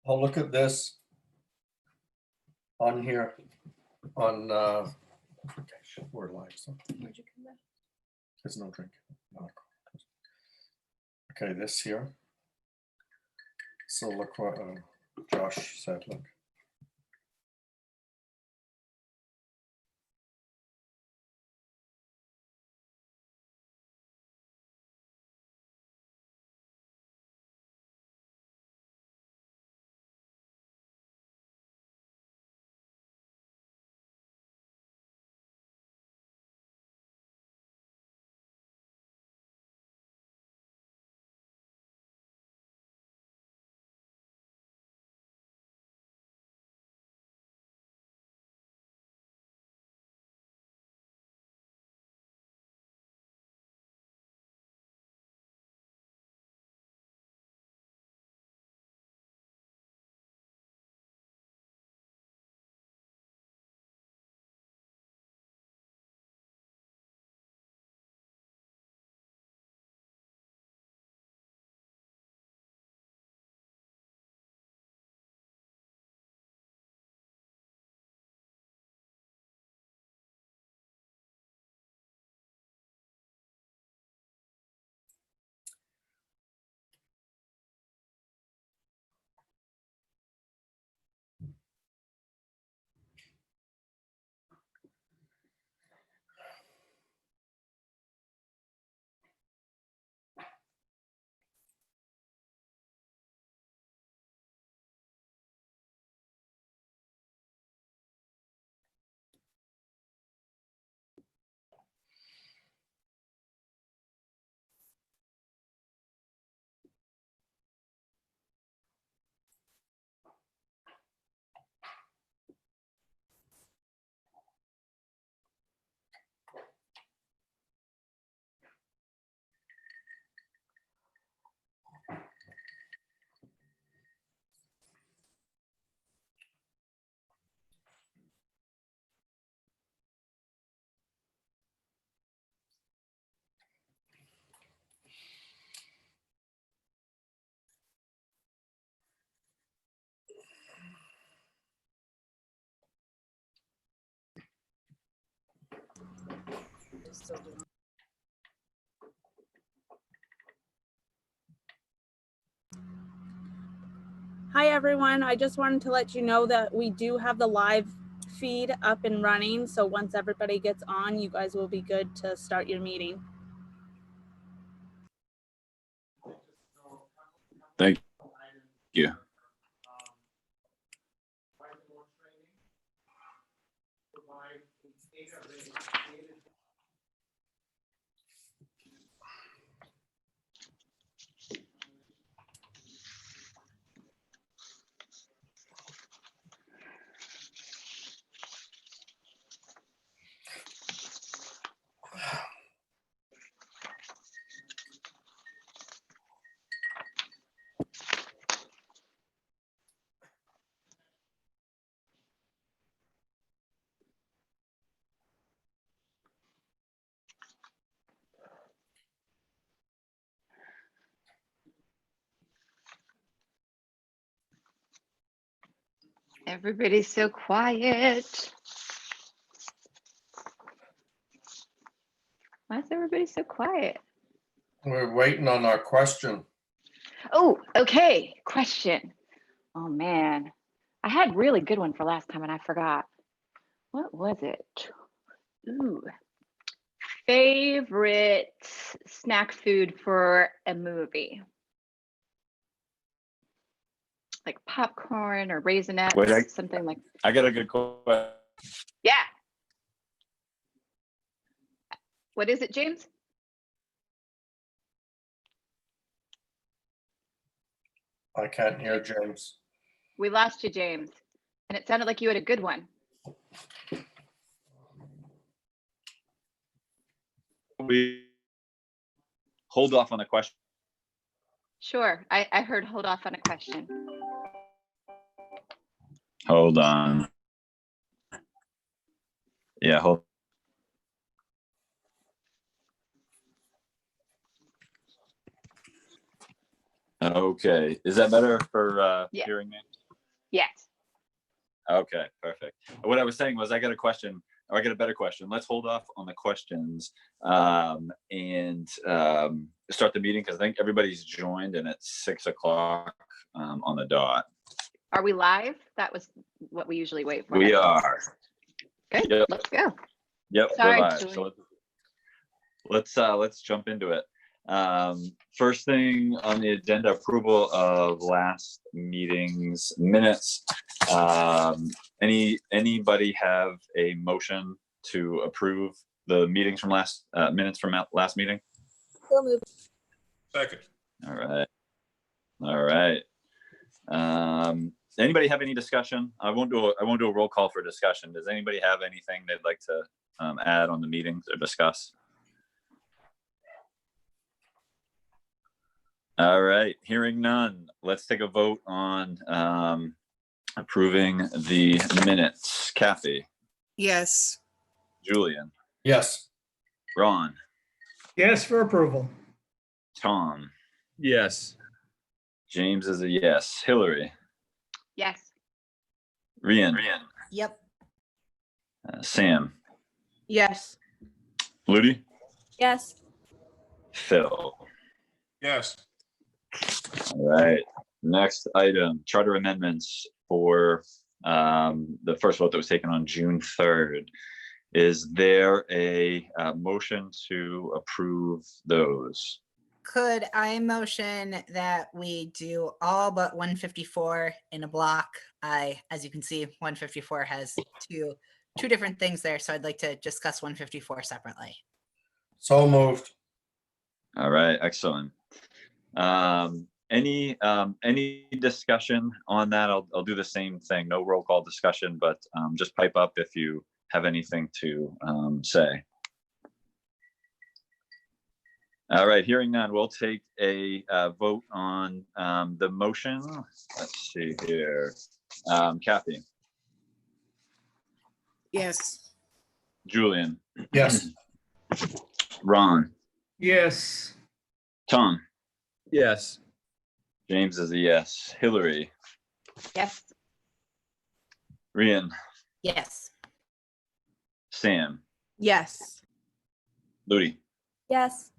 I'll look at this on here on where live. So there's no drink. Okay, this here. So look what Josh said. Look. Hi, everyone. I just wanted to let you know that we do have the live feed up and running. So once everybody gets on, you guys will be good to start your meeting. Thank you. Everybody's so quiet. Why is everybody so quiet? We're waiting on our question. Oh, okay. Question. Oh man, I had a really good one for last time and I forgot. What was it? Ooh. Favorite snack food for a movie? Like popcorn or Raisinets, Wait, something like. I got a good question. Yeah. What is it, James? I can't hear James. We lost you, James. And it sounded like you had a good one. We hold off on the question. Sure. I heard hold off on a question. Hold on. Yeah, hold. Okay, is that better for Yeah. hearing me? Yes. Okay, perfect. What I was saying was I got a question, or I got a better question. Let's hold off on the questions and start the meeting because I think everybody's joined and it's 6 o'clock on the dot. Are we live? That was what we usually wait for. We are. Good. Yep. Let's go. Yep, Sorry, we're live. Julie. So let's jump into it. First thing on the agenda, approval of last meeting's minutes. Anybody have a motion to approve the meetings from minutes from last meeting? So moved. Second. All right. All right. Anybody have any discussion? I won't do a roll call for discussion. Does anybody have anything they'd like to add on the meetings or discuss? All right, hearing none. Let's take a vote on approving the minutes. Kathy, Yes. Julian, Yes. Ron, Yes for approval. Tom, Yes. James is a yes. Hillary, Yes. Rian, Yep. Sam, Yes. Ludi, Yes. Phil. Yes. All right, next item, charter amendments for the first vote that was taken on June 3rd. Is there a motion to approve those? Could I motion that we do all but 154 in a block? As you can see, 154 has two different things there, so I'd like to discuss 154 separately. So moved. All right, excellent. Any discussion on that? I'll do the same thing. No roll call discussion, but just pipe up if you have anything to say. All right, hearing none, we'll take a vote on the motion. Let's see here. Kathy, Yes. Julian, Yes. Ron, Yes. Tom, Yes. James is a yes. Hillary, Yes. Rian, Yes. Sam, Yes. Ludi, Yes.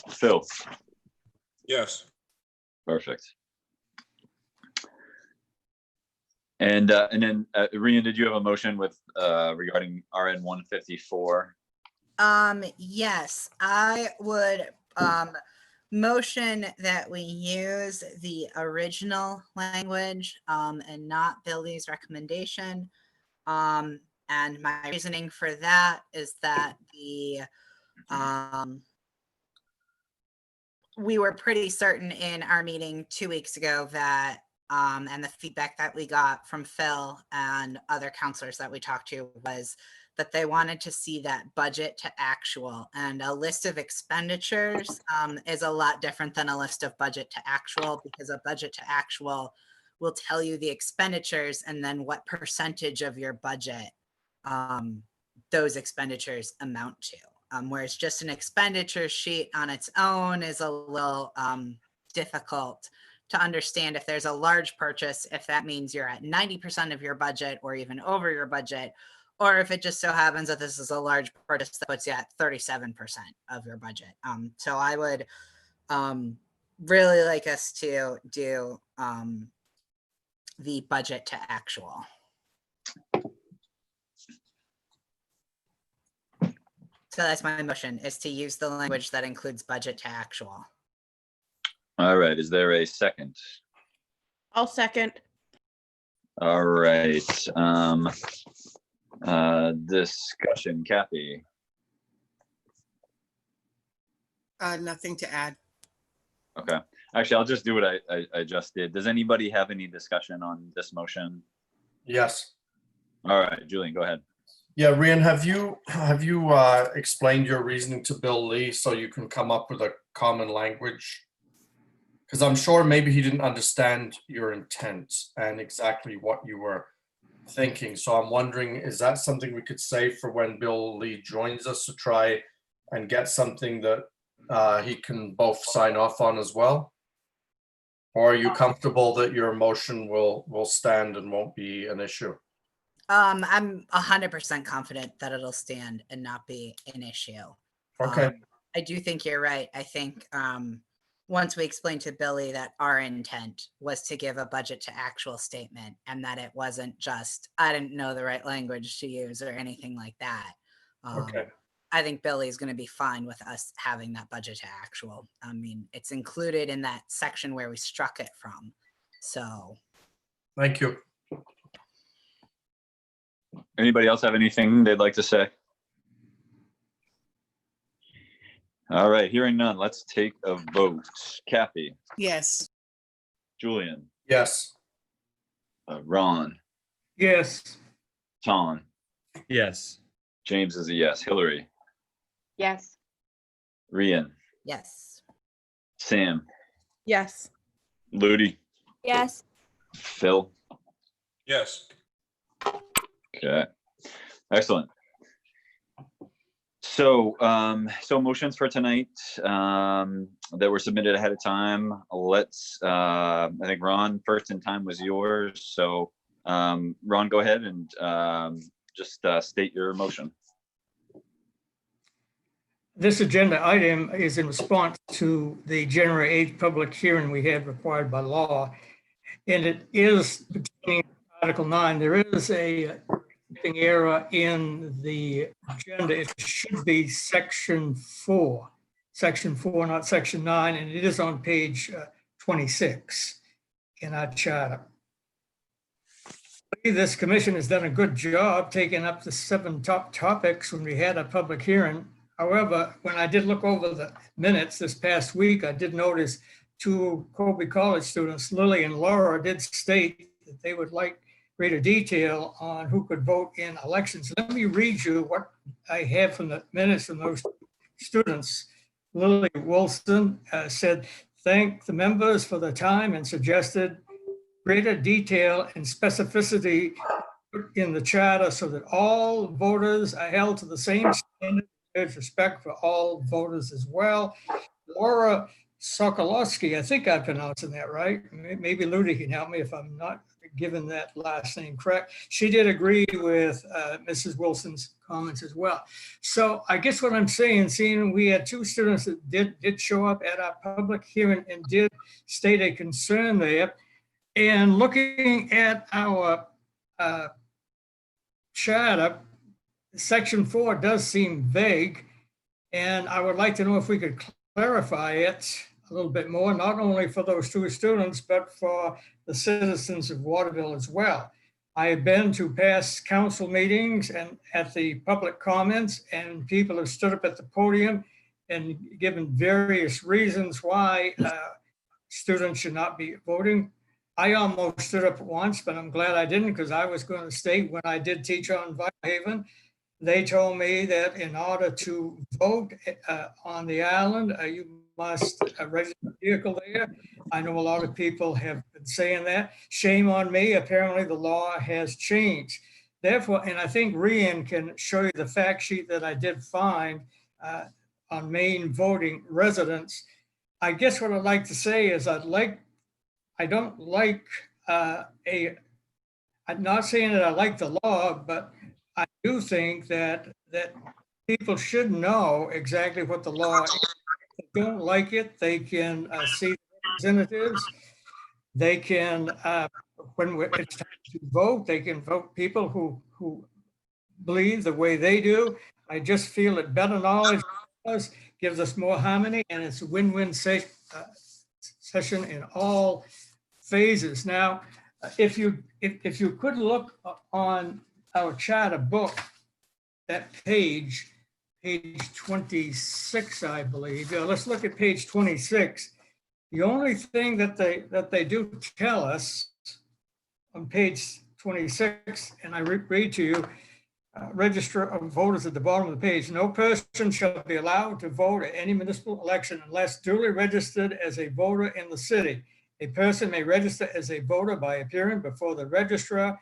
Phil. Yes. Perfect. And then Rian, did you have a motion with regarding RN 154? Yes, I would motion that we use the original language and not Billy's recommendation. And my reasoning for that is that we were pretty certain in our meeting 2 weeks ago that and the feedback that we got from Phil and other counselors that we talked to was that they wanted to see that budget to actual, and a list of expenditures is a lot different than a list of budget to actual, because a budget to actual will tell you the expenditures and then what percentage of your budget those expenditures amount to. Whereas just an expenditure sheet on its own is a little difficult to understand if there's a large purchase, if that means you're at 90% of your budget or even over your budget, or if it just so happens that this is a large purchase that puts you at 37% of your budget. So I would really like us to do the budget to actual. So that's my motion, is to use the language that includes budget to actual. All right, is there a second? I'll second. All right. Discussion, Kathy. Nothing to add. Okay, actually, I'll just do what I just did. Does anybody have any discussion on this motion? Yes. All right, Julian, go ahead. Yeah, Rian, have you explained your reasoning to Bill Lee so you can come up with a common language? Because I'm sure maybe he didn't understand your intent and exactly what you were thinking. So I'm wondering, is that something we could say for when Bill Lee joins us to try and get something that he can both sign off on as well? Or are you comfortable that your motion will stand and won't be an issue? I'm 100% confident that it'll stand and not be an issue. Okay, I do think you're right. I think once we explained to Billy that our intent was to give a budget to actual statement and that it wasn't just, I didn't know the right language to use or anything like that. okay. I think Billy's going to be fine with us having that budget to actual. I mean, it's included in that section where we struck it from. So Thank you. Anybody else have anything they'd like to say? All right, hearing none, let's take a vote. Kathy, Yes. Julian, Yes, Ron, Yes. Tom, Yes. James is a yes. Hillary, Yes. Rian, yes. Sam, Yes. Ludi, Yes. Phil. Yes. Okay, excellent. So, so motions for tonight that were submitted ahead of time. Let's, I think Ron, first in time was yours. So, Ron, go ahead and just state your motion. This agenda item is in response to the January 8th public hearing we had required by law. And it is pertaining to Article 9. There is a error in the agenda. It should be section 4, not section 9, and it is on page 26 in our charter. This commission has done a good job taking up the 7 top topics when we had a public hearing. However, when I did look over the minutes this past week, I did notice 2 Colby College students, Lily and Laura, did state that they would like greater detail on who could vote in elections. Let me read you what I have from the minutes from those students. Lily Wilson said, thank the members for the time and suggested greater detail and specificity in the charter so that all voters are held to the same standard. There's respect for all voters as well. Laura Sokolowski, I think I'm pronouncing that right. Maybe Ludi can help me if I'm not given that last name correct. She did agree with Mrs. Wilson's comments as well. So I guess what I'm saying, seeing we had 2 students that did show up at our public hearing and did state a concern there, and looking at our charter, section 4 does seem vague, and I would like to know if we could clarify it a little bit more, not only for those 2 students, but for the citizens of Waterville as well. I have been to past council meetings and at the public comments, and people have stood up at the podium and given various reasons why students should not be voting. I almost stood up once, but I'm glad I didn't, because I was going to state when I did teach on Whitehaven, they told me that in order to vote on the island, you must register a vehicle there. I know a lot of people have been saying that. Shame on me. Apparently the law has changed. Therefore, and I think Rian can show you the fact sheet that I did find on Maine voting residents. I guess what I'd like to say is I'm not saying that I like the law, but I do think that people should know exactly what the law is. If they don't like it, they can see representatives. They can, when it's time to vote, they can vote people who believe the way they do. I just feel that better knowledge gives us more harmony, and it's a win-win session in all phases. Now, if you could look on our charter book, that page 26, I believe. Let's look at page 26. The only thing that they do tell us on page 26, and I read to you, register of voters at the bottom of the page. No person shall be allowed to vote at any municipal election unless duly registered as a voter in the city. A person may register as a voter by appearing before the registrar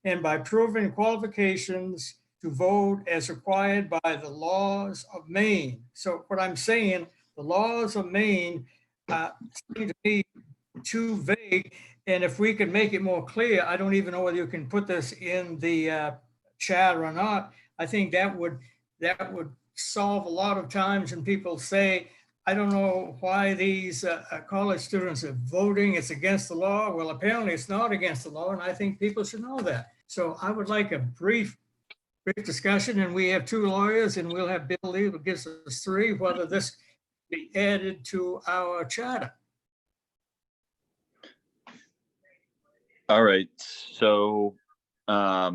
and by proving qualifications to vote as required by the laws of Maine. So what I'm saying, the laws of Maine seem to me too vague. And if we could make it more clear, I don't even know whether you can put this in the chat or not. I think that would solve a lot of times when people say, I don't know why these college students are voting. It's against the law. Well, apparently it's not against the law, and I think people should know that. So I would like a brief discussion, and we have 2 lawyers, and we'll have Bill Lee, who gives us 3, whether this be added to our charter. All right, so, I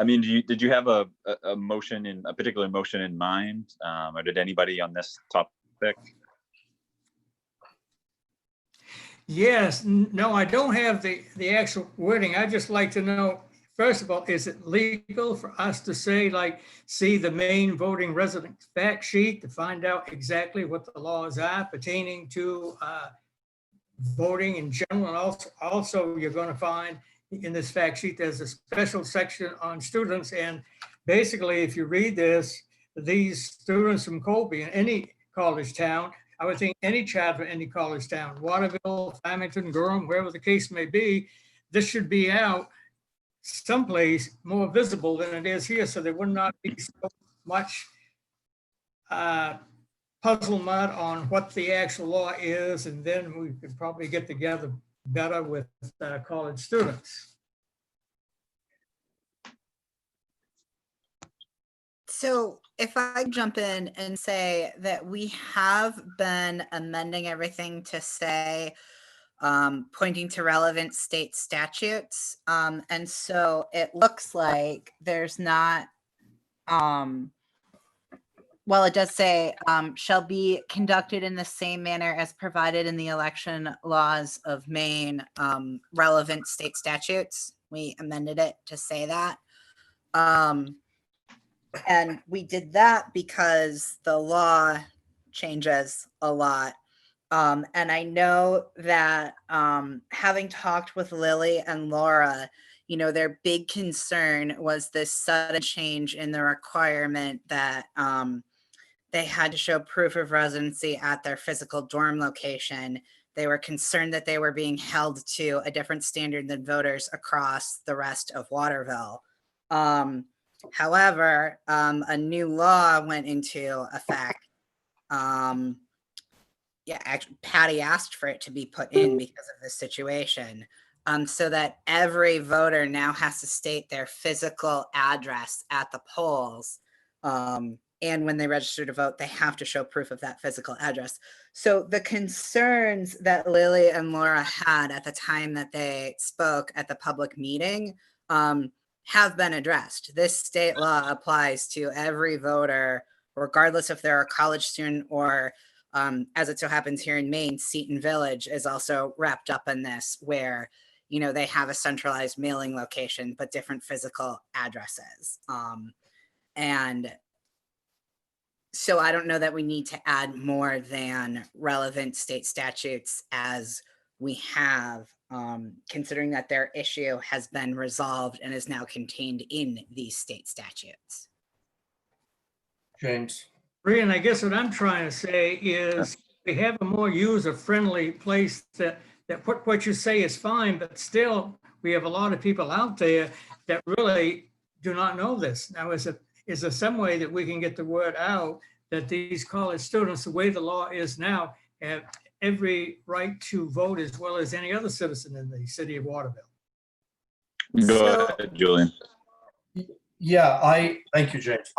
mean, did you have a motion a particular motion in mind? Or did anybody on this topic? Yes, no, I don't have the actual wording. I just like to know, first of all, is it legal for us to say, like, see the main voting resident fact sheet to find out exactly what the laws are pertaining to voting in general? And also you're going to find in this fact sheet, there's a special section on students. And basically, if you read this, these students from Colby in any college town, I would think any child from any college town, Waterville, Farmington, Durham, wherever the case may be, this should be out someplace more visible than it is here. So there would not be so much puzzlement on what the actual law is. And then we could probably get together better with college students. So if I jump in and say that we have been amending everything to say, pointing to relevant state statutes. And so it looks like there's not, well, it does say, shall be conducted in the same manner as provided in the election laws of Maine, relevant state statutes. We amended it to say that. And we did that because the law changes a lot. And I know that having talked with Lily and Laura, you know, their big concern was this sudden change in the requirement that they had to show proof of residency at their physical dorm location. They were concerned that they were being held to a different standard than voters across the rest of Waterville. However, a new law went into effect. Yeah, actually, Patty asked for it to be put in because of this situation, so that every voter now has to state their physical address at the polls. And when they register to vote, they have to show proof of that physical address. So the concerns that Lily and Laura had at the time that they spoke at the public meeting have been addressed. This state law applies to every voter, regardless if they're a college student or, as it so happens here in Maine, Seton Village is also wrapped up in this, where, you know, they have a centralized mailing location, but different physical addresses. And so I don't know that we need to add more than relevant state statutes as we have, considering that their issue has been resolved and is now contained in these state statutes. James. Brian, I guess what I'm trying to say is we have a more user-friendly place that what you say is fine, but still we have a lot of people out there that really do not know this. Now, is there some way that we can get the word out that these college students, the way the law is now, have every right to vote as well as any other citizen in the city of Waterville? Go ahead, Julian. Yeah, thank you, James.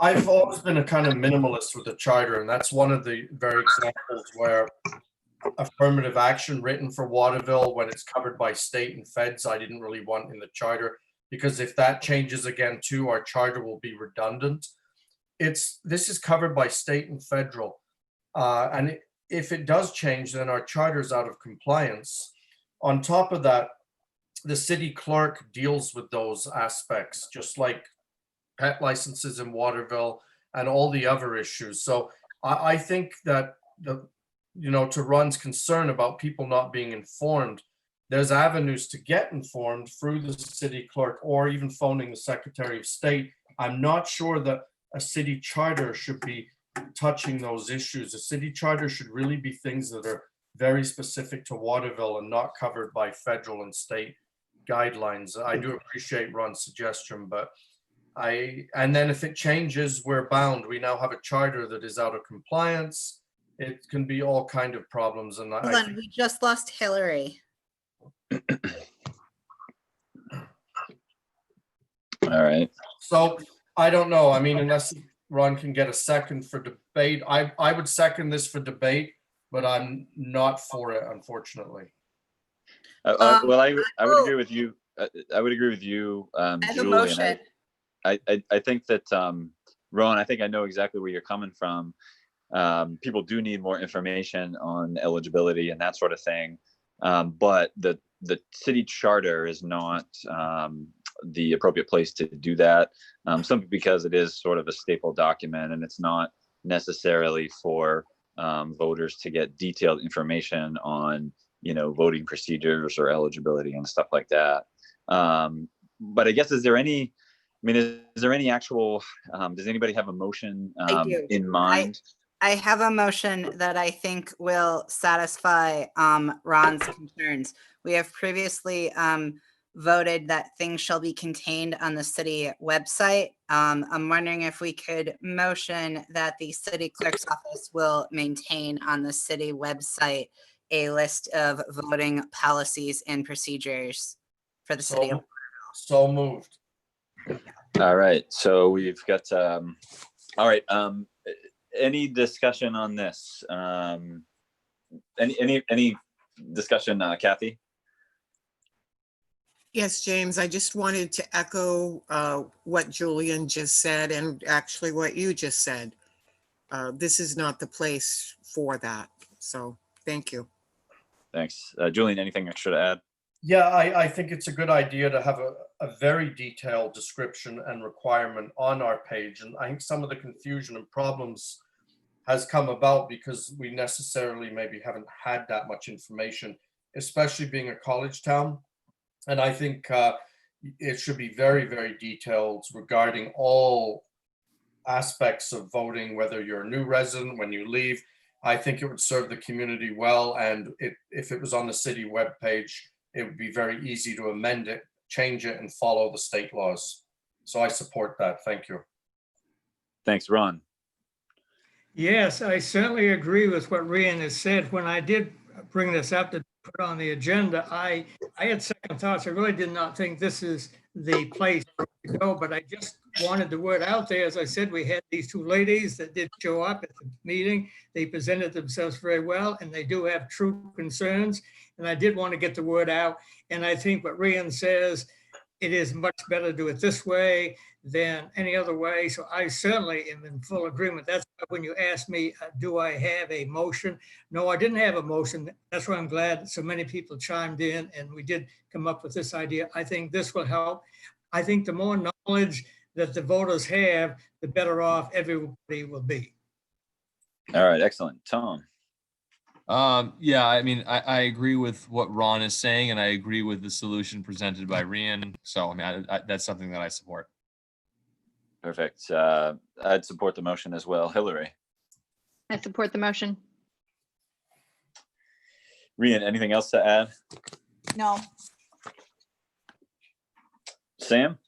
I've always been a kind of minimalist with the charter, and that's one of the very examples where affirmative action written for Waterville, when it's covered by state and feds, I didn't really want in the charter, because if that changes again too, our charter will be redundant. This is covered by state and federal. And if it does change, then our charter is out of compliance. On top of that, the city clerk deals with those aspects, just like pet licenses in Waterville and all the other issues. So I think that to Ron's concern about people not being informed, there's avenues to get informed through the city clerk or even phoning the Secretary of State. I'm not sure that a city charter should be touching those issues. A city charter should really be things that are very specific to Waterville and not covered by federal and state guidelines. I do appreciate Ron's suggestion, but and then if it changes, we're bound. We now have a charter that is out of compliance. It can be all kind of problems. And Hold on, we just lost Hillary. All right. So I don't know. I mean, unless Ron can get a second for debate, I would second this for debate, but I'm not for it, unfortunately. Well, I would agree with you. I would agree with you, I have a Julie. motion. And I think that, Ron, I think I know exactly where you're coming from. People do need more information on eligibility and that sort of thing. But the city charter is not the appropriate place to do that. Simply because it is sort of a staple document and it's not necessarily for voters to get detailed information on, voting procedures or eligibility and stuff like that. But I guess, is there any actual, does anybody have a motion I do. in mind? I have a motion that I think will satisfy Ron's concerns. We have previously voted that things shall be contained on the city website. I'm wondering if we could motion that the city clerk's office will maintain on the city website a list of voting policies and procedures for the city. So moved. All right, so we've got, all right, any discussion on this? Any discussion, Kathy? Yes, James, I just wanted to echo what Julian just said and actually what you just said. This is not the place for that. So thank you. Thanks. Julian, anything extra to add? Yeah, I think it's a good idea to have a very detailed description and requirement on our page. And I think some of the confusion and problems has come about because we necessarily maybe haven't had that much information, especially being a college town. And I think it should be very, very detailed regarding all aspects of voting, whether you're a new resident, when you leave. I think it would serve the community well. And if it was on the city webpage, it would be very easy to amend it, change it, and follow the state laws. So I support that. Thank you. Thanks, Ron. Yes, I certainly agree with what Rian has said. When I did bring this up to put on the agenda, I had second thoughts. I really did not think this is the place to go, but I just wanted the word out there. As I said, we had these two ladies that did show up at the meeting. They presented themselves very well, and they do have true concerns. And I did want to get the word out. And I think what Rian says, it is much better to do it this way than any other way. So I certainly am in full agreement. That's why when you asked me, do I have a motion? No, I didn't have a motion. That's why I'm glad so many people chimed in and we did come up with this idea. I think this will help. I think the more knowledge that the voters have, the better off everybody will be. All right, excellent. Tom. Yeah, I mean, I agree with what Ron is saying, and I agree with the solution presented by Rian. So, I mean, that's something that I support. Perfect. I'd support the motion as well. Hillary. I support the motion. Rian, anything else to add? No. Sam?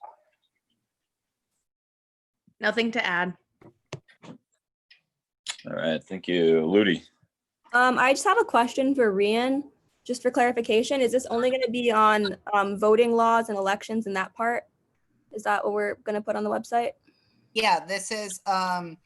Nothing to add. All right, thank you. Ludi. I just have a question for Rian, just for clarification. Is this only going to be on voting laws and elections and that part? Is that what we're going to put on the website? Yeah, this is a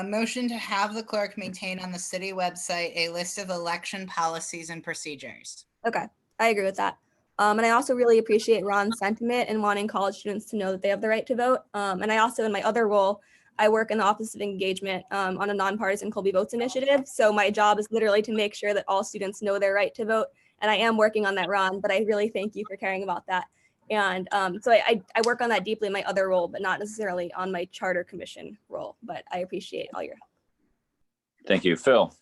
motion to have the clerk maintain on the city website a list of election policies and procedures. Okay, I agree with that. And I also really appreciate Ron's sentiment in wanting college students to know that they have the right to vote. And I also, in my other role, I work in the Office of Engagement on a nonpartisan Colby Votes initiative. So my job is literally to make sure that all students know their right to vote. And I am working on that, Ron, but I really thank you for caring about that. And so I work on that deeply in my other role, but not necessarily on my charter commission role, but I appreciate all your help. Thank you. Phil.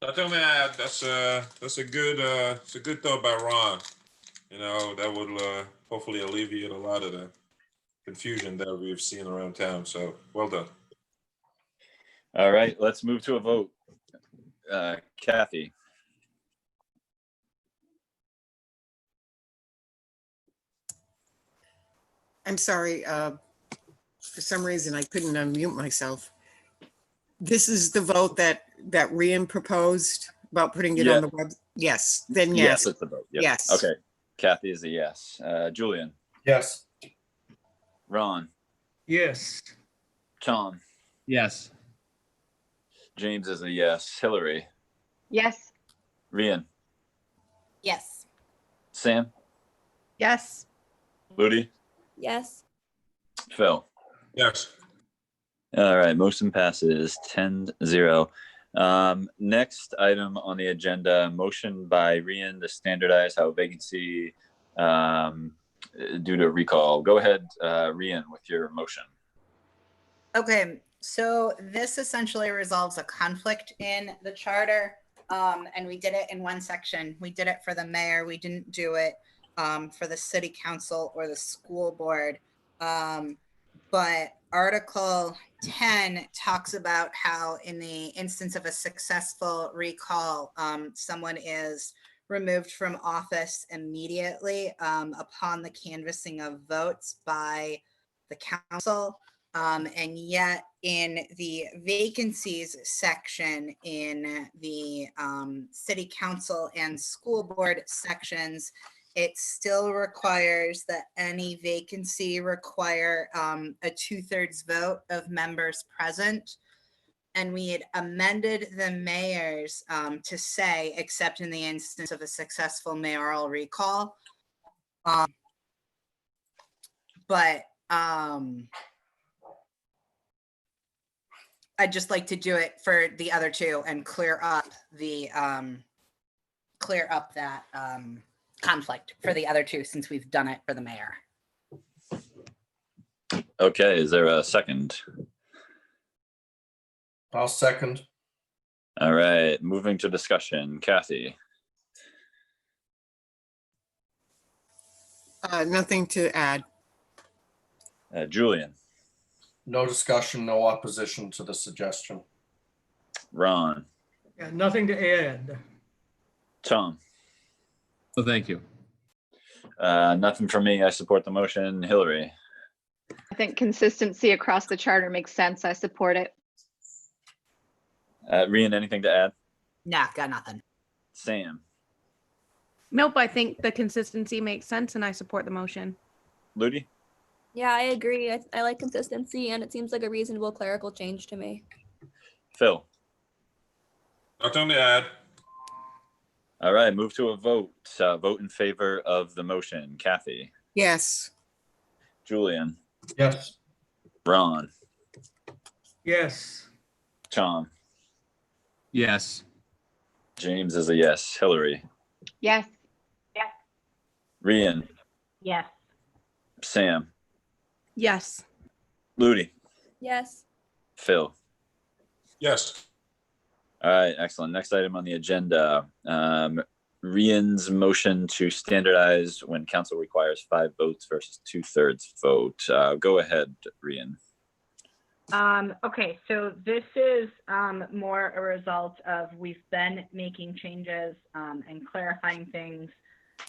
Nothing to add. That's a good thought by Ron. You know, that would hopefully alleviate a lot of the confusion that we've seen around town. So well done. All right, let's move to a vote. Kathy, I'm sorry, for some reason I couldn't unmute myself. This is the vote that Rian proposed about putting it Yeah. on the web? Yes, then yes, yes. it's a vote. Yep. Yes. Okay, Kathy is a yes. Julian, Yes. Ron, Yes. Tom, Yes. James is a yes. Hillary, Yes. Rian, Yes. Sam, Yes. Ludi, Yes. Phil. Yes. All right, motion passes 10-0. Next item on the agenda, motion by Rian to standardize how vacancy due to recall. Go ahead, Rian, with your motion. Okay, so this essentially resolves a conflict in the charter. And we did it in one section. We did it for the mayor. We didn't do it for the city council or the school board. But Article 10 talks about how in the instance of a successful recall, someone is removed from office immediately upon the canvassing of votes by the council. And yet in the vacancies section in the city council and school board sections, it still requires that any vacancy require a 2/3 vote of members present. And we had amended the mayor's to say, except in the instance of a successful mayoral recall. I'd just like to do it for the other two and clear up that conflict for the other two, since we've done it for the mayor. Okay, is there a second? I'll second. All right, moving to discussion. Kathy, Nothing to add. Julian, No discussion, no opposition to the suggestion. Ron, Yeah, nothing to add. Tom. Oh, thank you. Nothing from me. I support the motion. Hillary, I think consistency across the charter makes sense. I support it. Rian, anything to add? Nah, got nothing. Sam, Nope, I think the consistency makes sense and I support the motion. Ludi? Yeah, I agree. I like consistency and it seems like a reasonable clerical change to me. Phil? Nothing to add. All right, move to a vote. Vote in favor of the motion. Kathy, Yes. Julian, Yes. Ron, Yes. Tom, Yes. James is a yes. Hillary, Yes. Rian, Yes. Sam, Yes. Ludi, Yes. Phil. Yes. All right, excellent. Next item on the agenda, Rian's motion to standardize when council requires 5 votes versus 2/3 vote. Go ahead, Rian. Okay, so this is more a result of we've been making changes and clarifying things.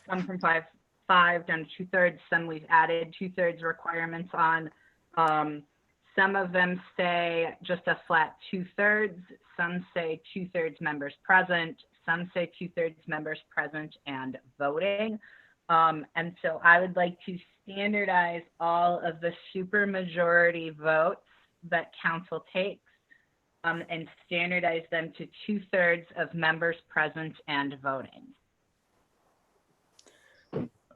Some from five down to 2/3. Some we've added 2/3 requirements on. Some of them say just a flat 2/3. Some say 2/3 members present. Some say 2/3 members present and voting. And so I would like to standardize all of the supermajority votes that council takes and standardize them to 2/3 of members present and voting.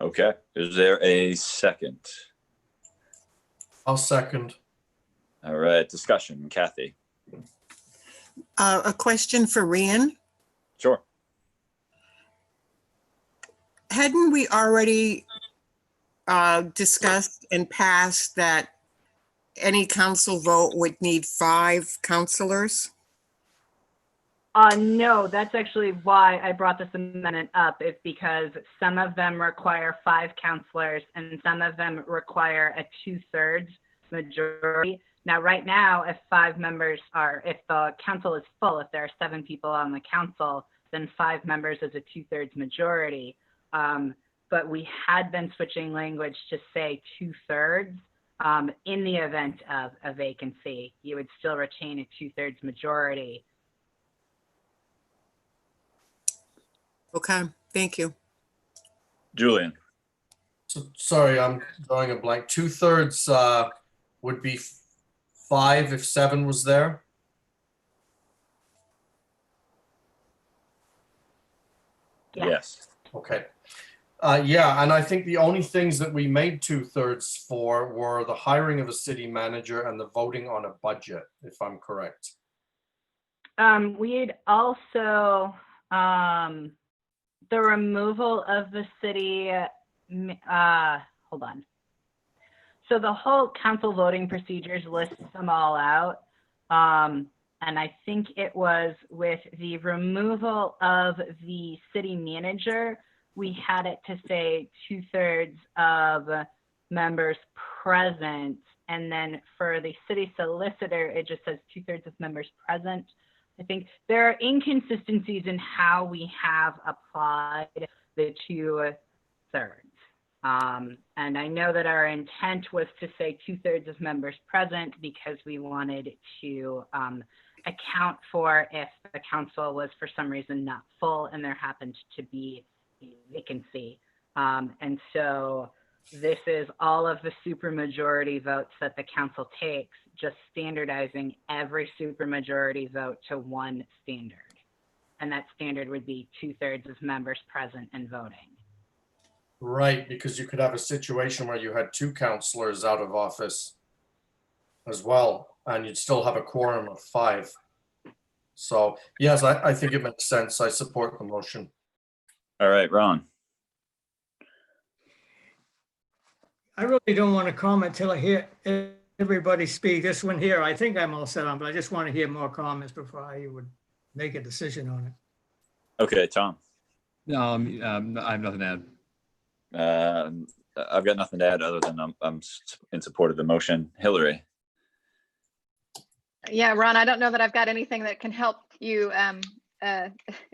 Okay, is there a second? I'll second. All right, discussion. Kathy? A question for Rian. Sure. Hadn't we already discussed and passed that any council vote would need 5 councilors? No, that's actually why I brought this amendment up, is because some of them require 5 counselors and some of them require a 2/3 majority. Now, right now, if if the council is full, if there are 7 people on the council, then 5 members is a 2/3 majority. But we had been switching language to say 2/3. In the event of a vacancy, you would still retain a 2/3 majority. Okay, thank you. Julian, So, sorry, I'm drawing a blank. 2/3 would be 5 if 7 was there. Yeah. yes. Okay. Yeah, and I think the only things that we made 2/3 for were the hiring of a city manager and the voting on a budget, if I'm correct. We'd also, the removal of the city, hold on. So the whole council voting procedures lists them all out. And I think it was with the removal of the city manager, we had it to say 2/3 of members present. And then for the city solicitor, it just says 2/3 of members present. I think there are inconsistencies in how we have applied the 2/3. And I know that our intent was to say 2/3 of members present because we wanted to account for if the council was for some reason not full and there happened to be a vacancy. And so this is all of the supermajority votes that the council takes, just standardizing every supermajority vote to one standard. And that standard would be 2/3 of members present and voting. Right, because you could have a situation where you had 2 councillors out of office as well, and you'd still have a quorum of 5. So yes, I think it makes sense. I support the motion. All right, Ron. I really don't want to comment till I hear everybody speak. This one here, I think I'm all set on, but I just want to hear more comments before I would make a decision on it. Okay, Tom. I have nothing to add. I've got nothing to add other than I'm in support of the motion. Hillary. Yeah, Ron, I don't know that I've got anything that can help you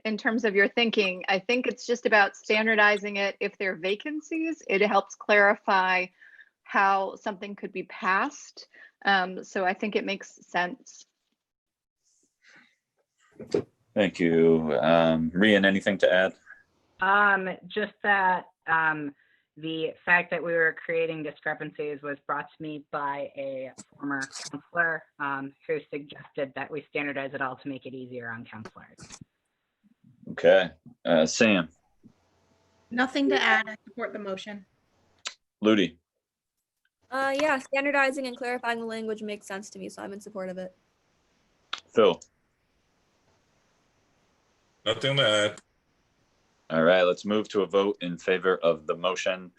in terms of your thinking. I think it's just about standardizing it. If there are vacancies, it helps clarify how something could be passed. So I think it makes sense. Thank you. Rian, anything to add? Just that the fact that we were creating discrepancies was brought to me by a former counselor who suggested that we standardize it all to make it easier on counselors. Okay. Sam. Nothing to add. I support the motion. Ludi. Yeah, standardizing and clarifying the language makes sense to me, so I'm in support of it. Phil. Nothing to add. All right, let's move to a vote in favor of the motion.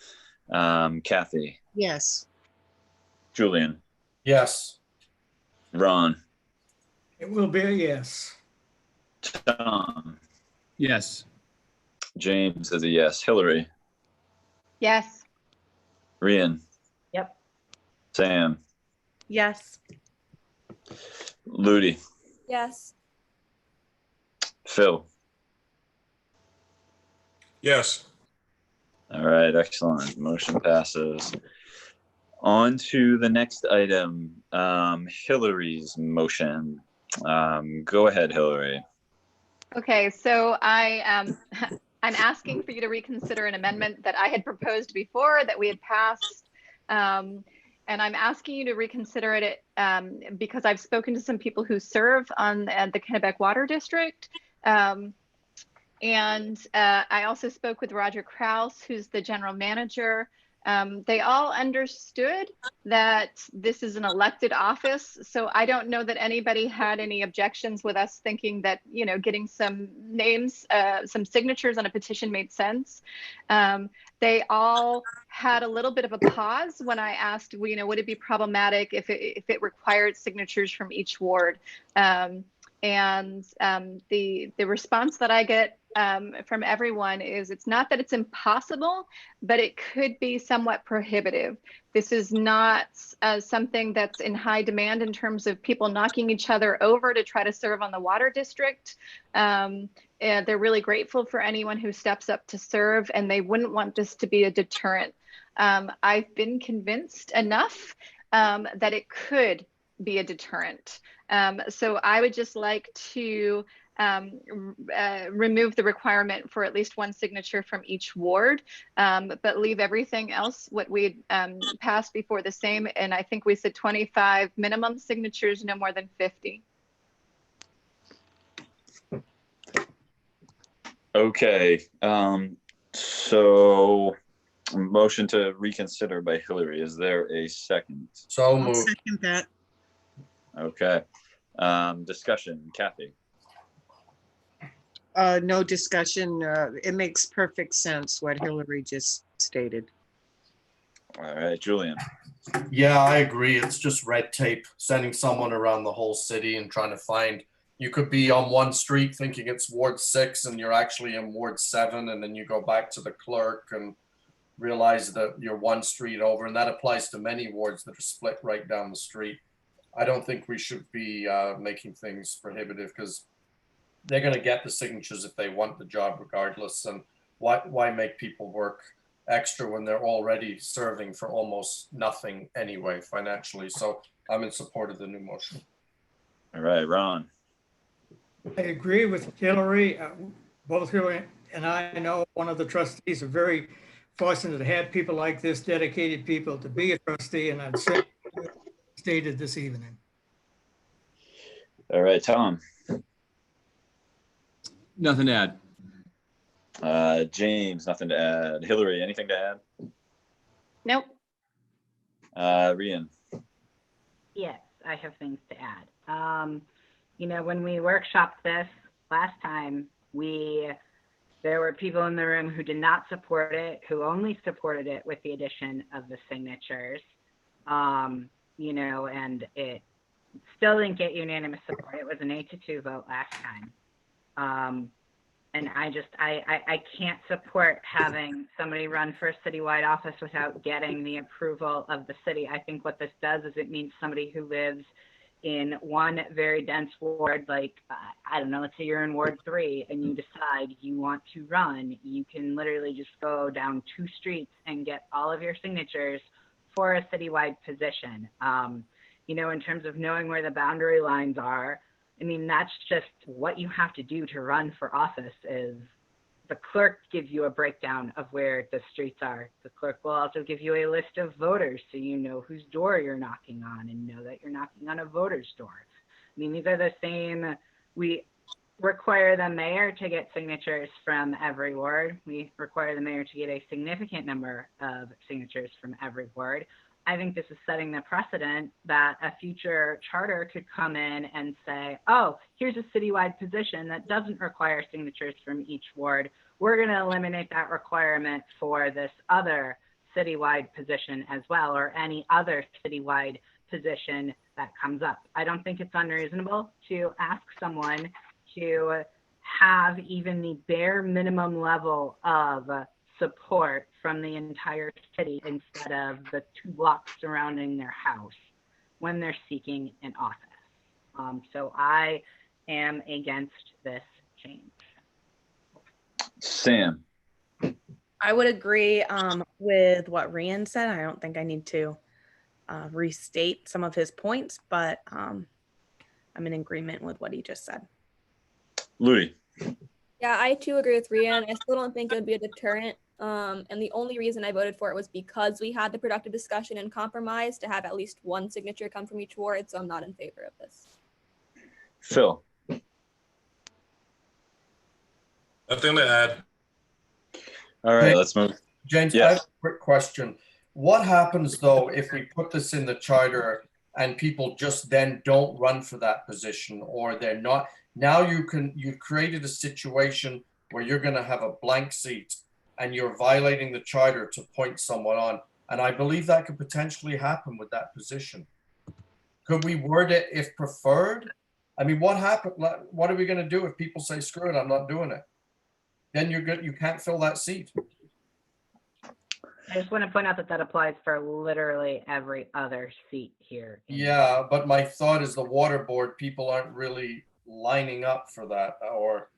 Kathy. Yes. Julian. Yes. Ron. It will be a yes. Tom. Yes. James is a yes. Hillary. Yes. Rian. Yep. Sam. Yes. Ludi. Yes. Phil. Yes. All right, excellent. Motion passes. On to the next item, Hillary's motion. Go ahead, Hillary. Okay, so I'm asking for you to reconsider an amendment that I had proposed before that we had passed. And I'm asking you to reconsider it because I've spoken to some people who serve on the Kennebec Water District. And I also spoke with Roger Kraus, who's the general manager. They all understood that this is an elected office. So I don't know that anybody had any objections with us thinking that, you know, getting some names, some signatures on a petition made sense. They all had a little bit of a pause when I asked, you know, would it be problematic if it required signatures from each ward? And the response that I from everyone is it's not that it's impossible, but it could be somewhat prohibitive. This is not something that's in high demand in terms of people knocking each other over to try to serve on the water district. And they're really grateful for anyone who steps up to serve, and they wouldn't want this to be a deterrent. I've been convinced enough that it could be a deterrent. So I would just like to remove the requirement for at least one signature from each ward, but leave everything else what we passed before the same. And I think we said 25 minimum signatures, no more than 50. Okay, so motion to reconsider by Hillary. Is there a second? So I'll moved. second that. Okay, discussion, Kathy. No discussion. It makes perfect sense what Hillary just stated. All right, Julian. Yeah, I agree. It's just red tape, sending someone around the whole city and trying to find. You could be on one street thinking it's Ward 6 and you're actually in Ward 7, and then you go back to the clerk and realize that you're one street over, and that applies to many wards that are split right down the street. I don't think we should be making things prohibitive, because they're going to get the signatures if they want the job regardless. And why make people work extra when they're already serving for almost nothing anyway financially? So I'm in support of the new motion. All right, Ron. I agree with Hillary. Both Hillary and I know one of the trustees are very fortunate to have people like this, dedicated people to be a trustee, and I'd say stated this evening. All right, Tom. Nothing to add. James, nothing to add. Hillary, anything to add? Nope. Rian. Yes, I have things to add. You know, when we workshopped this last time, there were people in the room who did not support it, who only supported it with the addition of the signatures. You know, and it still didn't get unanimous support. It was an 8-2 vote last time. And I can't support having somebody run for a citywide office without getting the approval of the city. I think what this does is it means somebody who lives in one very dense ward, like, I don't know, let's say you're in Ward 3 and you decide you want to run, you can literally just go down 2 streets and get all of your signatures for a citywide position. You know, in terms of knowing where the boundary lines are, I mean, that's just what you have to do to run for office. Is the clerk gives you a breakdown of where the streets are. The clerk will also give you a list of voters so you know whose door you're knocking on and know that you're knocking on a voter's door. I mean, these are the same. We require the mayor to get signatures from every ward. We require the mayor to get a significant number of signatures from every ward. I think this is setting the precedent that a future charter could come in and say, oh, here's a citywide position that doesn't require signatures from each ward. We're going to eliminate that requirement for this other citywide position as well, or any other citywide position that comes up. I don't think it's unreasonable to ask someone to have even the bare minimum level of support from the entire city instead of the 2 blocks surrounding their house when they're seeking an office. So I am against this change. Sam. I would agree with what Rian said. I don't think I need to restate some of his points, but I'm in agreement with what he just said. Louis. Yeah, I too agree with Rian. I still don't think it would be a deterrent. And the only reason I voted for it was because we had the productive discussion and compromise to have at least one signature come from each ward. So I'm not in favor of this. Phil. Nothing to add. All right, Hey, let's move. James, Yes. I have a quick question. What happens though if we put this in the charter and people just then don't run for that position, or they're not? Now you've created a situation where you're going to have a blank seat and you're violating the charter to point someone on. And I believe that could potentially happen with that position. Could we word it if preferred? I mean, what are we going to do if people say, screw it, I'm not doing it? then you're good. You can't fill that seat. I just want to point out that that applies for literally every other seat here. Yeah, but my thought is the water board people aren't really lining up for that, or,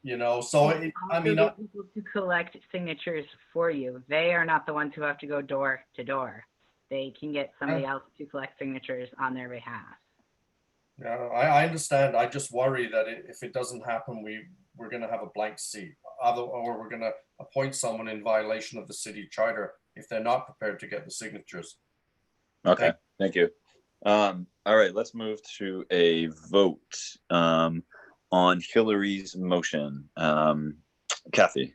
you know, so I mean, Also get people to collect signatures for you. They are not the ones who have to go door to door. They can get somebody else to collect signatures on their behalf. yeah, I understand. I just worry that if it doesn't happen, we're gonna have a blank seat. Or we're gonna appoint someone in violation of the city charter if they're not prepared to get the signatures. Okay, thank you. All right, let's move to a vote on Hillary's motion. Kathy?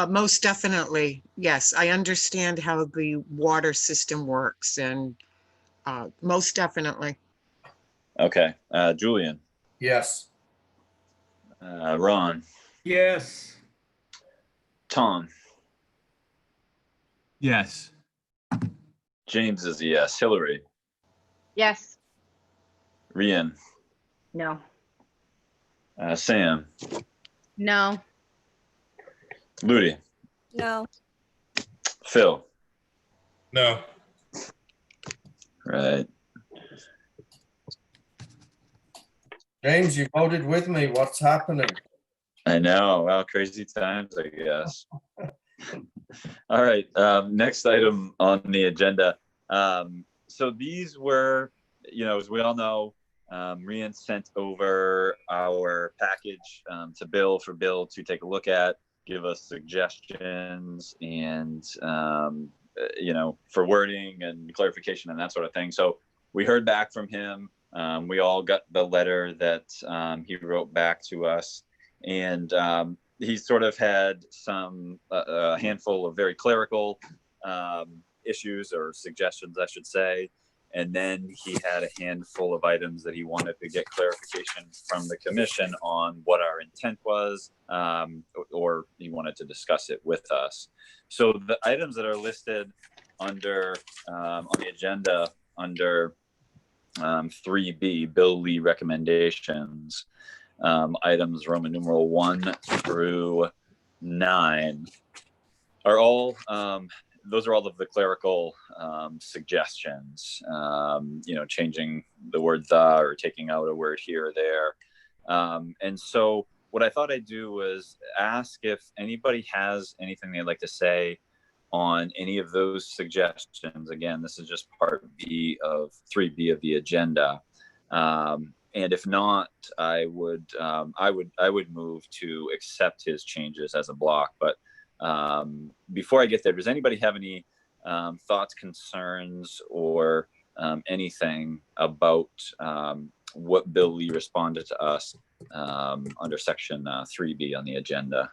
Most definitely, yes. I understand how the water system works and most definitely. Okay, Julian? Yes. Ron? Yes. Tom? Yes. James is a yes. Hillary? Yes. Rian? No. Sam? No. Ludi? No. Phil? No. Right. James, you voted with me. What's happening? I know. Wow, crazy times, I guess. All right. Next item on the agenda. So these were, you know, as we all know, Rian sent over our package to Bill for Bill to take a look at, give us suggestions, and you know, for wording and clarification and that sort of thing. So we heard back from him. We all got the letter that he wrote back to us, and he sort of had some a handful of very clerical issues or suggestions, I should say, and then he had a handful of items that he wanted to get clarification from the commission on what our intent was, or he wanted to discuss it with us. So the items that are listed under on the agenda under 3B, Bill Lee recommendations, items Roman numeral 1 through 9 are all, those are all of the clerical suggestions, you know, changing the word the or taking out a word here or there. And so what I thought I'd do was ask if anybody has anything they'd like to say on any of those suggestions. Again, this is just part B of 3B of the agenda. And if not, I would move to accept his changes as a block. But before I get there, does anybody have any thoughts, concerns, or anything about what Bill Lee responded to us under section 3B on the agenda?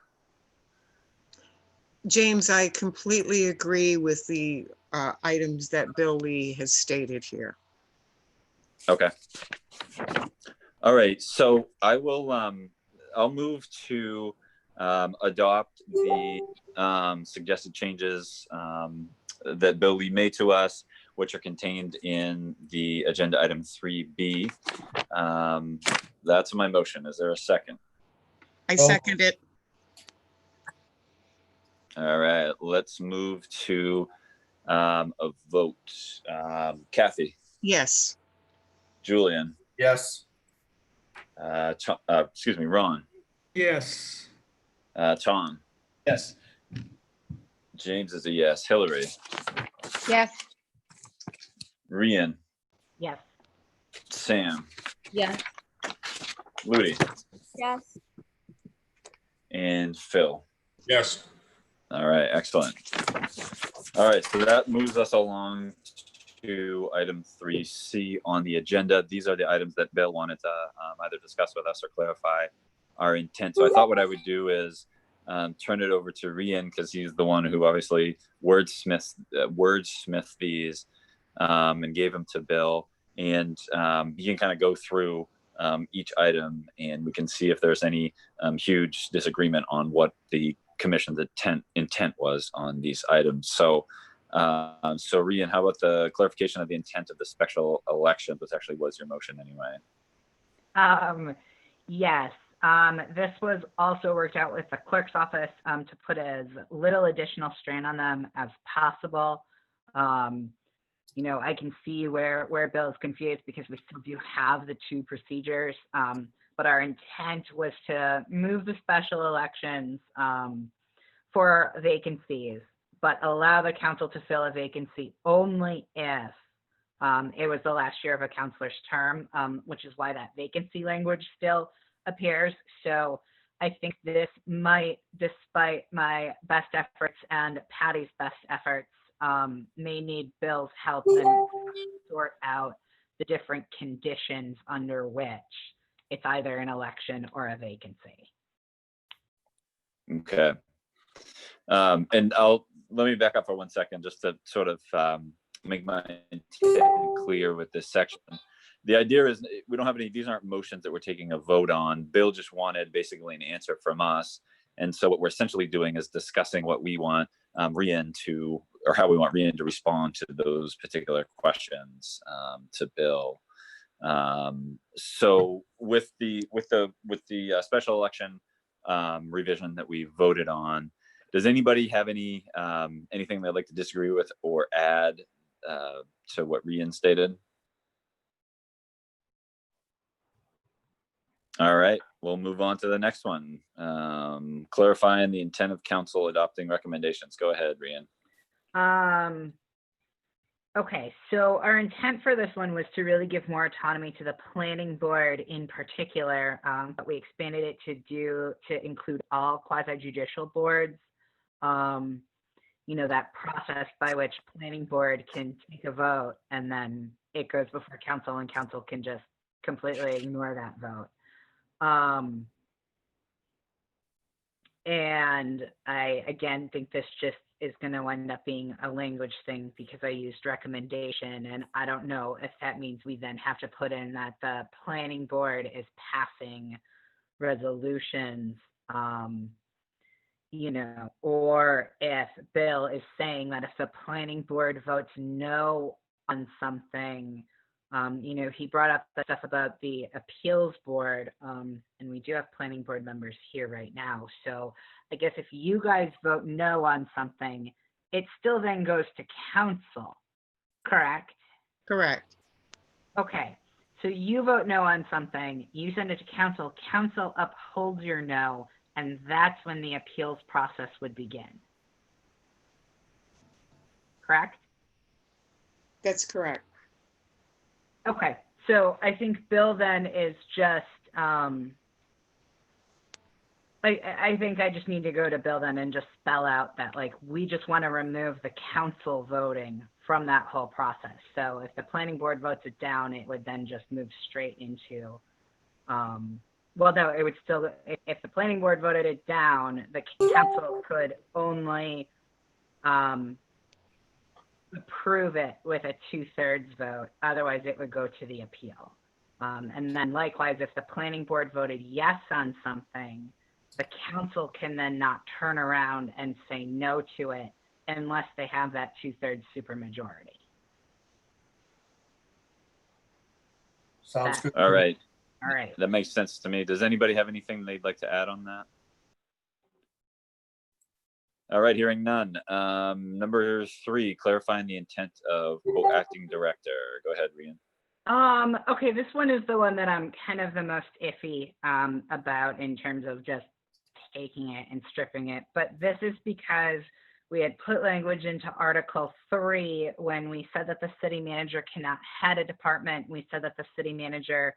James, I completely agree with the items that Bill Lee has stated here. Okay. All right. So I will. I'll move to adopt the suggested changes that Bill Lee made to us, which are contained in the agenda item 3B. That's my motion. Is there a second? I second it. All right. Let's move to a vote. Kathy? Yes. Julian? Yes. Excuse me, Ron? Yes. Tom? Yes. James is a yes. Hillary? Yes. Rian? Yes. Sam? Yes. Ludi? Yes. And Phil? Yes. All right, excellent. All right, so that moves us along to item 3C on the agenda. These are the items that Bill wanted to either discuss with us or clarify our intent. So I thought what I would do is turn it over to Rian, because he's the one who obviously wordsmithed these and gave them to Bill. And he can kind of go through each item, and we can see if there's any huge disagreement on what the commission's intent was on these items. So Rian, how about the clarification of the intent of the special election, which actually was your motion anyway? Yes. This was also worked out with the clerk's office to put as little additional strain on them as possible. You know, I can see where Bill is confused because we still do have the two procedures, but our intent was to move the special elections for vacancies, but allow the council to fill a vacancy only if it was the last year of a counselor's term, which is why that vacancy language still appears. So I think this might, despite my best efforts and Patty's best efforts, may need Bill's help and sort out the different conditions under which it's either an election or a vacancy. Okay. And let me back up for 1 second just to sort of make my intent clear with this section. The idea is we don't have any, these aren't motions that we're taking a vote on. Bill just wanted basically an answer from us. And so what we're essentially doing is discussing what we want Rian to, or how we want Rian to respond to those particular questions to Bill. So with the special election revision that we voted on, does anybody have any anything they'd like to disagree with or add to what Rian stated? All right, we'll move on to the next one. Clarifying the intent of council adopting recommendations. Go ahead, Rian. Okay, so our intent for this one was to really give more autonomy to the planning board in particular, but we expanded it to include all quasi-judicial boards. You know, that process by which planning board can take a vote and then it goes before council and council can just completely ignore that vote. And I, again, think this just is going to end up being a language thing because I used recommendation, and I don't know if that means we then have to put in that the planning board is passing resolutions, you know, or if Bill is saying that if the planning board votes no on something, you know, he brought up the stuff about the appeals board, and we do have planning board members here right now. So I guess if you guys vote no on something, it still then goes to council, correct? Correct. Okay, so you vote no on something, you send it to council, council upholds your no, and that's when the appeals process would begin. Correct? That's correct. Okay, so I think Bill then is just, I think I just need to go to Bill then and just spell out that, like, we just want to remove the council voting from that whole process. So if the planning board votes it down, it would then just move straight into, well, no, it would still, if the planning board voted it down, the council could only approve it with a 2/3 vote. Otherwise, it would go to the appeal. And then likewise, if the planning board voted yes on something, the council can then not turn around and say no to it unless they have that 2/3 supermajority. Sounds good. All right. All right. That makes sense to me. Does anybody have anything they'd like to add on that? All right, hearing none. Number 3, clarifying the intent of acting director. Go ahead, Rian. Okay, this one is the one that I'm kind of the most iffy about in terms of just taking it and stripping it. But this is because we had put language into Article 3 when we said that the city manager cannot head a department. We said that the city manager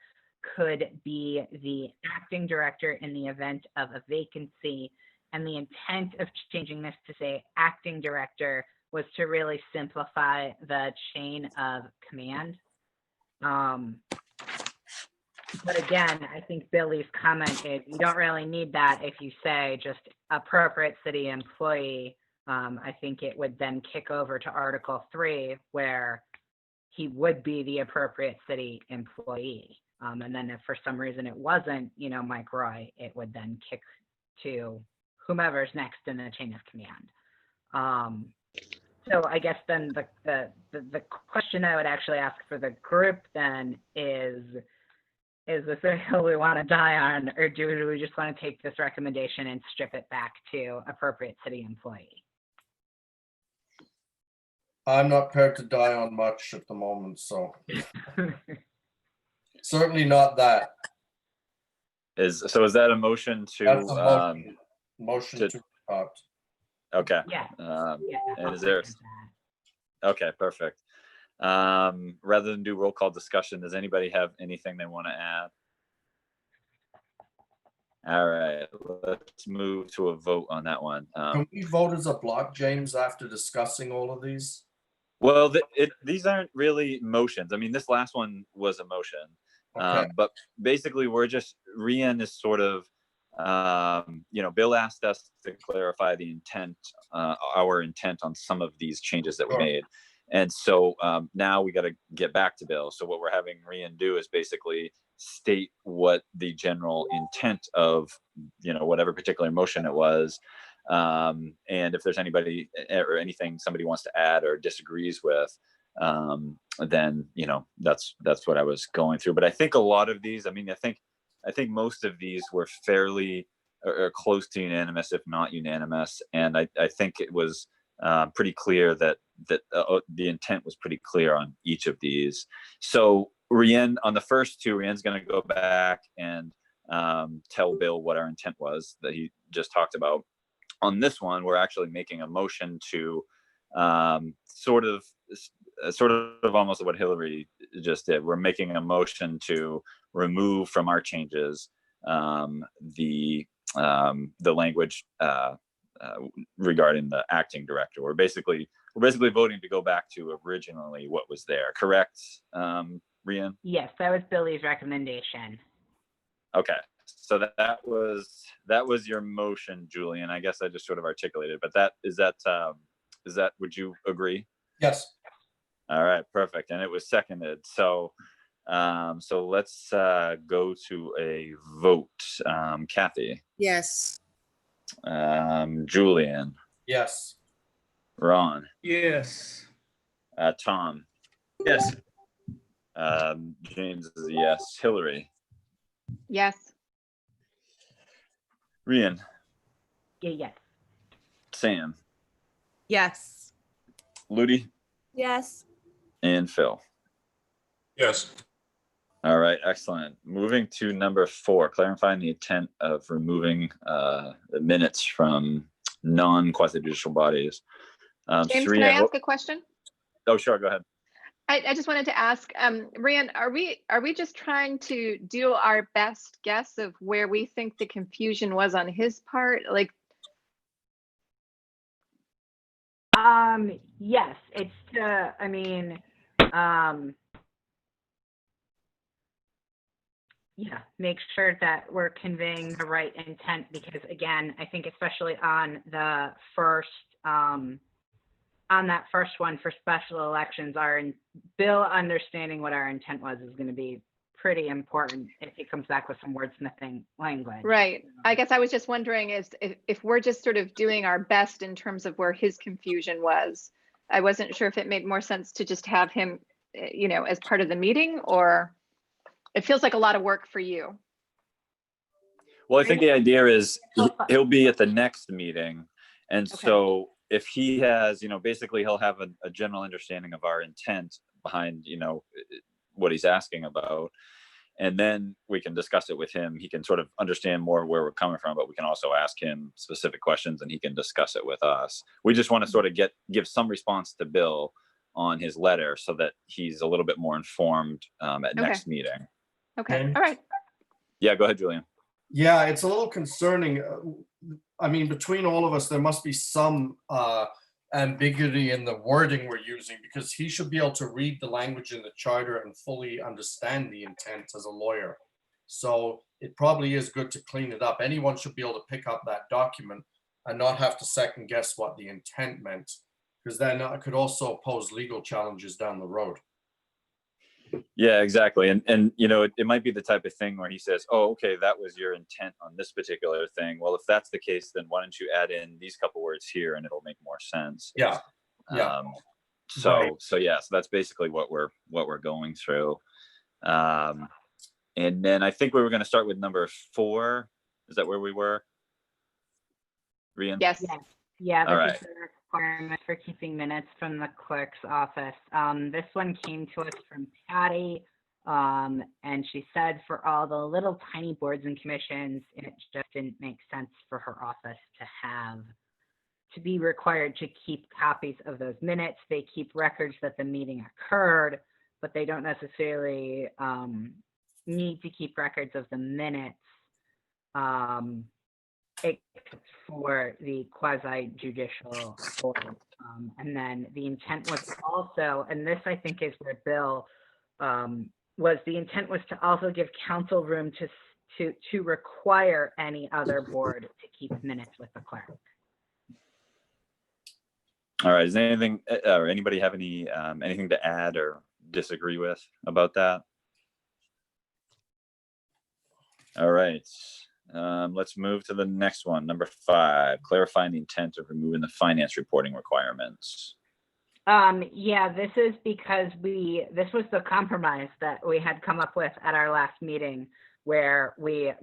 could be the acting director in the event of a vacancy. And the intent of changing this to say acting director was to really simplify the chain of command. But again, I think Billy's comment is you don't really need that if you say just appropriate city employee. I think it would then kick over to Article 3 where he would be the appropriate city employee. And then if for some reason it wasn't, you know, Mike Roy, it would then kick to whomever's next in the chain of command. So I guess then the question I would actually ask for the group then is, is this a hill we want to die on, or do we just want to take this recommendation and strip it back to appropriate city employee? I'm not prepared to die on much at the moment, so certainly not that. Is that a motion to, That's a motion. Motion to- to adopt. okay. Yeah. Yeah, And I'll is there, second that. okay, perfect. Rather than do roll call discussion, does anybody have anything they want to add? All right, let's move to a vote on that one. Can we vote as a block, James, after discussing all of these? Well, these aren't really motions. I mean, this last one was a motion. Okay. But basically, Rian is sort of, Bill asked us to clarify the intent, our intent on some of these changes that we Sure. made. And so now we got to get back to Bill. So what we're having Rian do is basically state what the general intent of, whatever particular motion it was. And if there's anybody or anything somebody wants to add or disagrees with, then that's what I was going through. But I think a lot of these, I think most of these were fairly or close to unanimous, if not unanimous. And I think it was pretty clear that the intent was pretty clear on each of these. So Rian, on the first two, Rian's going to go back and tell Bill what our intent was that he just talked about. On this one, we're actually making a motion to sort of almost what Hillary just did. We're making a motion to remove from our changes the language regarding the acting director. We're basically voting to go back to originally what was there. Correct, Rian? Yes, that was Billy's recommendation. Okay. So that was your motion, Julian. I guess I just sort of articulated, but would you agree? Yes. All right, perfect. And it was seconded. So let's go to a vote. Kathy, Yes. Julian, Yes. Ron, Yes. Tom, Yes. James is a yes. Hillary, Yes. Rian, Yes. Sam, Yes. Ludi, Yes. and Phil. Yes. All right, excellent. Moving to number 4, clarifying the intent of removing the minutes from non-quasi-judicial bodies. James, Sri, can I ask a question? Oh, sure, go ahead. I just wanted to ask, Rian, are we just trying to do our best guess of where we think the confusion was on his part? Like, Yes, it's make sure that we're conveying the right intent, because again, I think especially on the first, on that first one for special elections, Bill understanding what our intent was is going to be pretty important if he comes back with some wordsmithing language. right. I guess I was just wondering if we're just sort of doing our best in terms of where his confusion was. I wasn't sure if it made more sense to just have him, as part of the meeting, or it feels like a lot of work for you. Well, I think the idea is he'll be at the next meeting. And Okay. so if he has, basically he'll have a general understanding of our intent behind, what he's asking about. And then we can discuss it with him. He can sort of understand more where we're coming from, but we can also ask him specific questions and he can discuss it with us. We just want to sort of give some response to Bill on his letter so that he's a little bit more informed at next meeting. Okay. Okay. All right. Yeah, go ahead, Julian. Yeah, it's a little concerning. Between all of us, there must be some ambiguity in the wording we're using, because he should be able to read the language in the charter and fully understand the intent as a lawyer. So it probably is good to clean it up. Anyone should be able to pick up that document and not have to second guess what the intent meant, because then it could also pose legal challenges down the road. Yeah, exactly. And it might be the type of thing where he says, oh, okay, that was your intent on this particular thing. Well, if that's the case, then why don't you add in these couple words here and it'll make more sense. Yeah. Yeah. So Right. so that's basically what we're going through. And then I think we were going to start with number 4. Is that where we were? Rian? Yes. Yes. Yeah, All this right. is the requirement for keeping minutes from the clerk's office. This one came to us from Patty. And she said for all the little tiny boards and commissions, it just didn't make sense for her office to be required to keep copies of those minutes. They keep records that the meeting occurred, but they don't necessarily need to keep records of the minutes. Except for the quasi judicial board. And then the intent was also, and this I think is where Bill was, the intent was to also give council room to require any other board to keep minutes with the clerk. All right. Is anything or anybody have any anything to add or disagree with about that? All right. Let's move to the next one. Number 5, clarifying the intent of removing the finance reporting requirements. Yeah, this is because this was the compromise that we had come up with at our last meeting, where we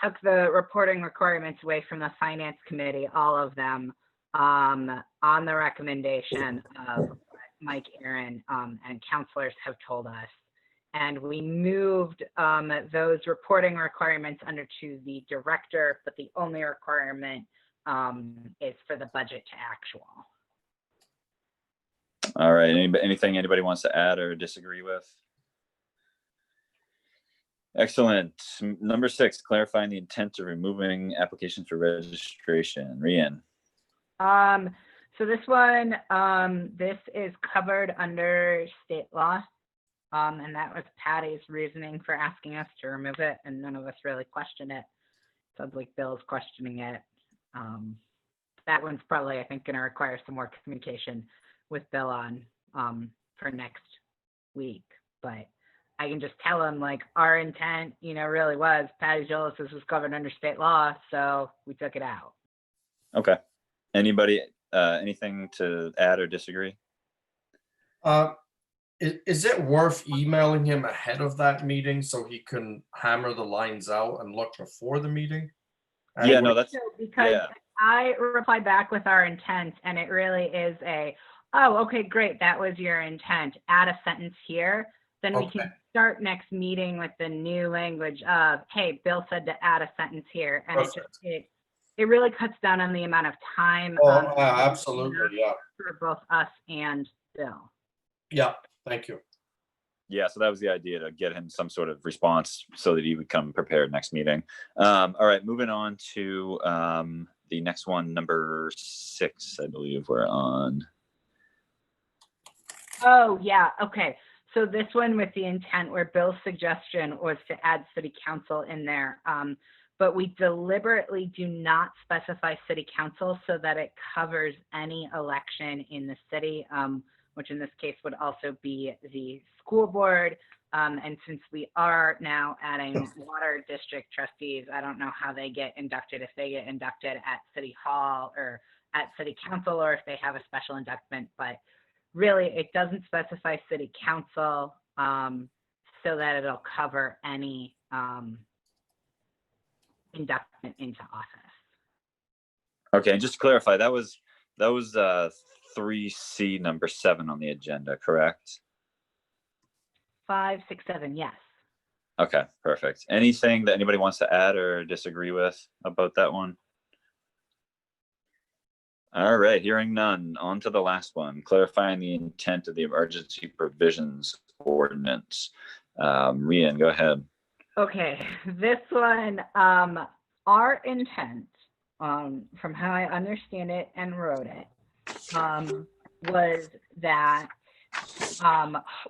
took the reporting requirements away from the finance committee, all of them, on the recommendation of Mike Aaron, and counselors have told us. And we moved those reporting requirements under to the director, but the only requirement is for the budget to actual. All right. Anything anybody wants to add or disagree with? Excellent. Number 6, clarifying the intent of removing applications for registration. Rian. So this one, this is covered under state law. And that was Patty's reasoning for asking us to remove it, and none of us really questioned it. Sounds like Bill's questioning it. That one's probably, I think, going to require some more communication with Bill on for next week. But I can just tell him, like, our intent, really was Patty Gillis was covered under state law, so we took it out. Okay. Anybody, anything to add or disagree? Is it worth emailing him ahead of that meeting so he can hammer the lines out and look before the meeting? Yeah, no, that's because yeah. I replied back with our intent, and it really is oh, okay, great, that was your intent. Add a sentence here, then we can start next meeting with the new language of, hey, Bill said to add a sentence here, and it really cuts down on the amount of time. Absolutely, yeah. For both us and Bill. Yeah. Thank you. Yeah, so that was the idea, to get him some sort of response so that he would come prepared next meeting. All right, moving on to the next one, number 6, I believe we're on. Oh, yeah, okay. So this one with the intent, where Bill's suggestion was to add city council in there, but we deliberately do not specify city council so that it covers any election in the city, which in this case would also be the school board. And since we are now adding water district trustees, I don't know how they get inducted, if they get inducted at City Hall or at City Council, or if they have a special inductment, but really it doesn't specify City Council so that it'll cover any inductment into office. Okay, and just to clarify, that was 3C number 7 on the agenda, correct? 5, 6, 7, yes. Okay, perfect. Anything that anybody wants to add or disagree with about that one? All right, hearing none, on to the last one, clarifying the intent of the emergency provisions ordinance. Rian, go ahead. Okay, this one, our intent, from how I understand it and wrote it, was that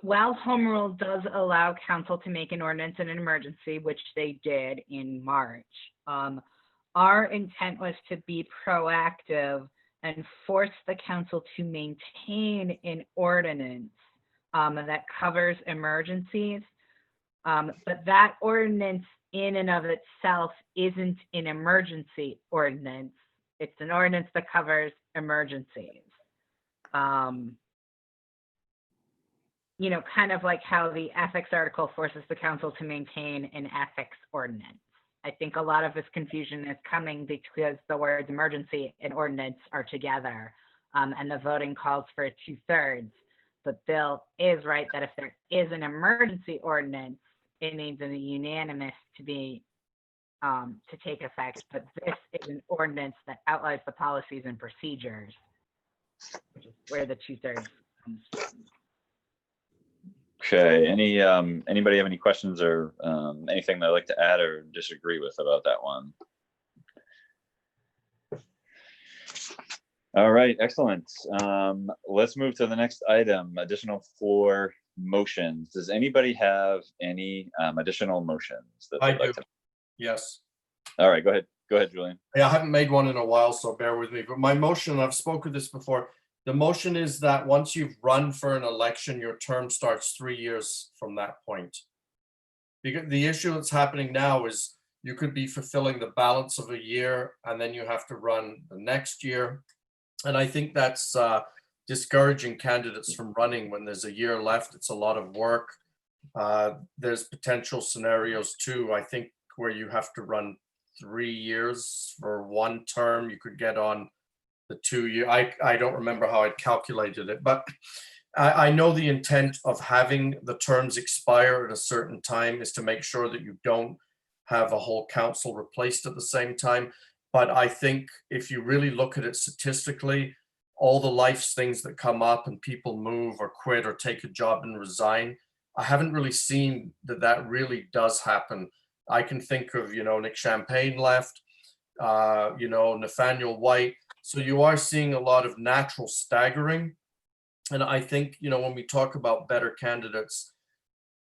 while home rule does allow council to make an ordinance in an emergency, which they did in March, our intent was to be proactive and force the council to maintain an ordinance that covers emergencies. But that ordinance in and of itself isn't an emergency ordinance. It's an ordinance that covers emergencies. you know, kind of like how the ethics article forces the council to maintain an ethics ordinance. I think a lot of this confusion is coming because the words emergency and ordinance are together, and the voting calls for a 2/3. But Bill is right that if there is an emergency ordinance, it needs a unanimous to be to take effect. But this is an ordinance that outlines the policies and procedures, which is where the 2/3 comes from. Okay, anybody have any questions or anything they'd like to add or disagree with about that one? All right, excellent. Let's move to the next item, additional floor motions. Does anybody have any additional motions that I they'd like do. to? Yes. All right, go ahead. Go ahead, Julian. Yeah, I haven't made one in a while, so bear with me. But my motion, I've spoken this before. The motion is that once you've run for an election, your term starts 3 years from that point. Because the issue that's happening now is you could be fulfilling the balance of a year and then you have to run the next year. And I think that's discouraging candidates from running when there's a year left. It's a lot of work. There's potential scenarios too, I think, where you have to run 3 years for one term. You could get on the 2 year. I don't remember how I calculated it, but I know the intent of having the terms expire at a certain time is to make sure that you don't have a whole council replaced at the same time. But I think if you really look at it statistically, all the life's things that come up and people move or quit or take a job and resign, I haven't really seen that that really does happen. I can think of, Nick Champagne left, Nathaniel White. So you are seeing a lot of natural staggering. And I think, when we talk about better candidates,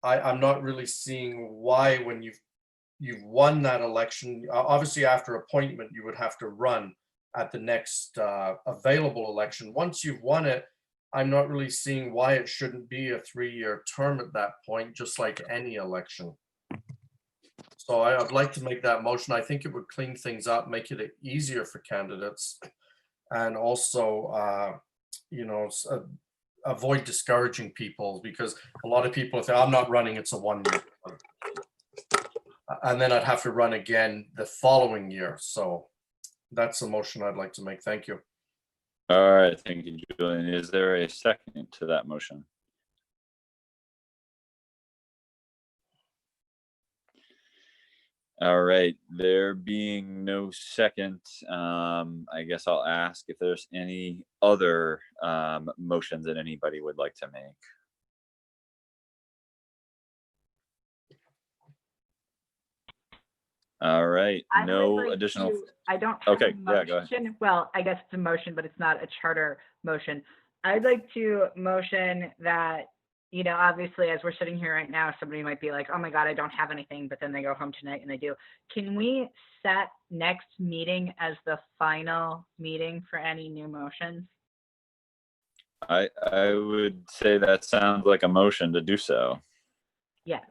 I'm not really seeing why when you've won that election, obviously after appointment, you would have to run at the next available election. Once you've won it, I'm not really seeing why it shouldn't be a 3-year term at that point, just like any election. So I'd like to make that motion. I think it would clean things up, make it easier for candidates, and also, avoid discouraging people, because a lot of people say, I'm not running, it's a 1 year. And then I'd have to run again the following year. So that's the motion I'd like to make. Thank you. All right, thank you, Julian. Is there a second to that motion? All right, there being no second, I guess I'll ask if there's any other motions that anybody would like to make. All right, I would no like additional. to- I don't have Okay, a yeah, go ahead. motion. Well, I guess it's a motion, but it's not a charter motion. I'd like to motion that, obviously as we're sitting here right now, somebody might be like, oh my God, I don't have anything, but then they go home tonight and they do. Can we set next meeting as the final meeting for any new motions? I would say that sounds like a motion to do so. Yes.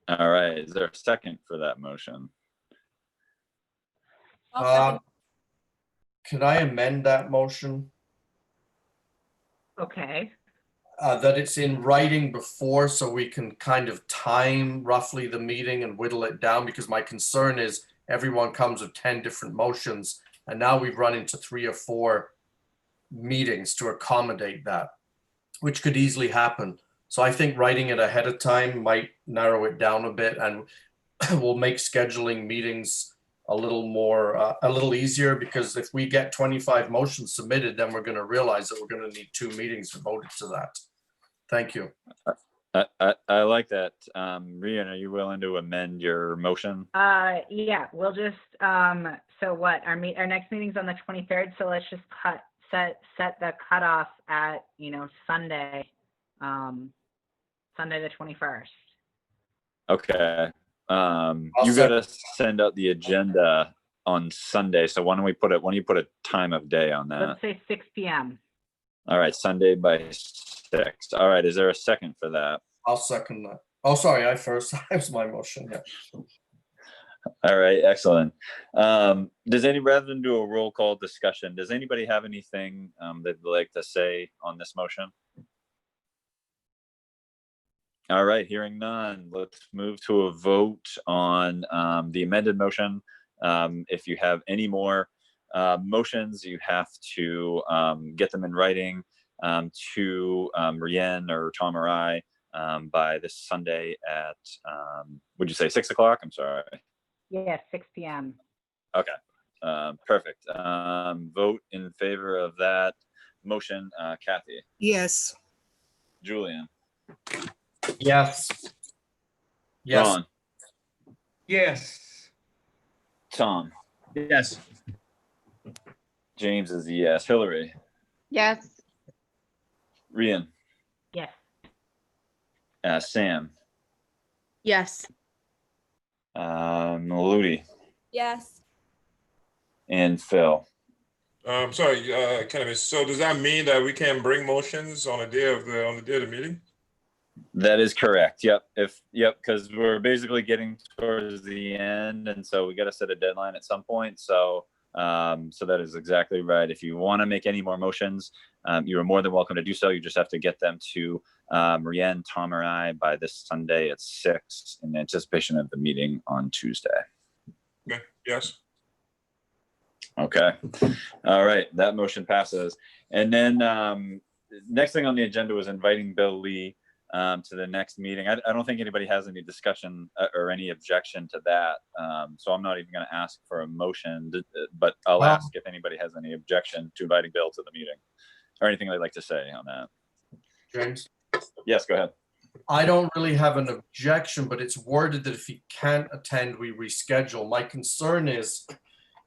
All right, is there a second for that motion? Can I amend that motion? Okay. That it's in writing before, so we can kind of time roughly the meeting and whittle it down, because my concern is everyone comes with 10 different motions, and now we've run into 3 or 4 meetings to accommodate that, which could easily happen. So I think writing it ahead of time might narrow it down a bit, and will make scheduling meetings a little easier, because if we get 25 motions submitted, then we're going to realize that we're going to need 2 meetings devoted to that. Thank you. I like that. Rian, are you willing to amend your motion? Yeah, we'll just, so what, our next meeting's on the 23rd, so let's just set the cutoff at, Sunday, Sunday the 21st. Okay. You gotta send out the agenda on Sunday. So why don't you put a time of day on that? Let's say 6 p.m. All right, Sunday by 6. All right, is there a second for that? I'll second that. Oh, sorry, I first. That was my motion. Yeah. All right, excellent. Rather than do a roll call discussion, does anybody have anything they'd like to say on this motion? All right, hearing none, let's move to a vote on the amended motion. If you have any more motions, you have to get them in writing to Rian or Tom or I by this Sunday at, would you say 6 o'clock? I'm sorry. Yeah, 6 p.m. Okay, perfect. Vote in favor of that motion, Kathy, Yes. Julian, Yes. Yes. Ron, Yes. Tom, Yes. James is a yes, Hillary, Yes. Rian, Yes. Sam, Yes. Maludi, Yes. and Phil. Sorry, Kenneth, so does that mean that we can bring motions on the day of the meeting? That is correct. Yep. Because we're basically getting towards the end, and so we got to set a deadline at some point. So that is exactly right. If you want to make any more motions, you are more than welcome to do so. You just have to get them to Rian, Tom, or I by this Sunday at 6 in anticipation of the meeting on Tuesday. Okay, yes. Okay. All right. That motion passes. And then next thing on the agenda was inviting Bill Lee to the next meeting. I don't think anybody has any discussion or any objection to that. So I'm not even going to ask for a motion, but I'll Well- ask if anybody has any objection to inviting Bill to the meeting or anything they'd like to say on that. James? Yes, go ahead. I don't really have an objection, but it's worded that if he can't attend, we reschedule. My concern is,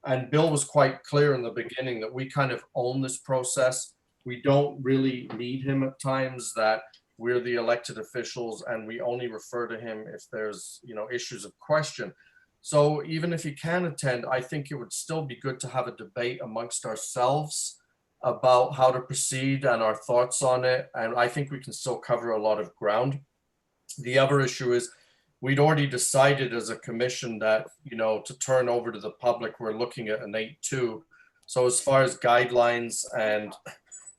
and Bill was quite clear in the beginning, that we kind of own this process. We don't really need him at times, that we're the elected officials and we only refer to him if there's, issues of question. So even if he can attend, I think it would still be good to have a debate amongst ourselves about how to proceed and our thoughts on it. And I think we can still cover a lot of ground. The other issue is we'd already decided as a commission that, to turn over to the public, we're looking at an 8-2. So as far as guidelines and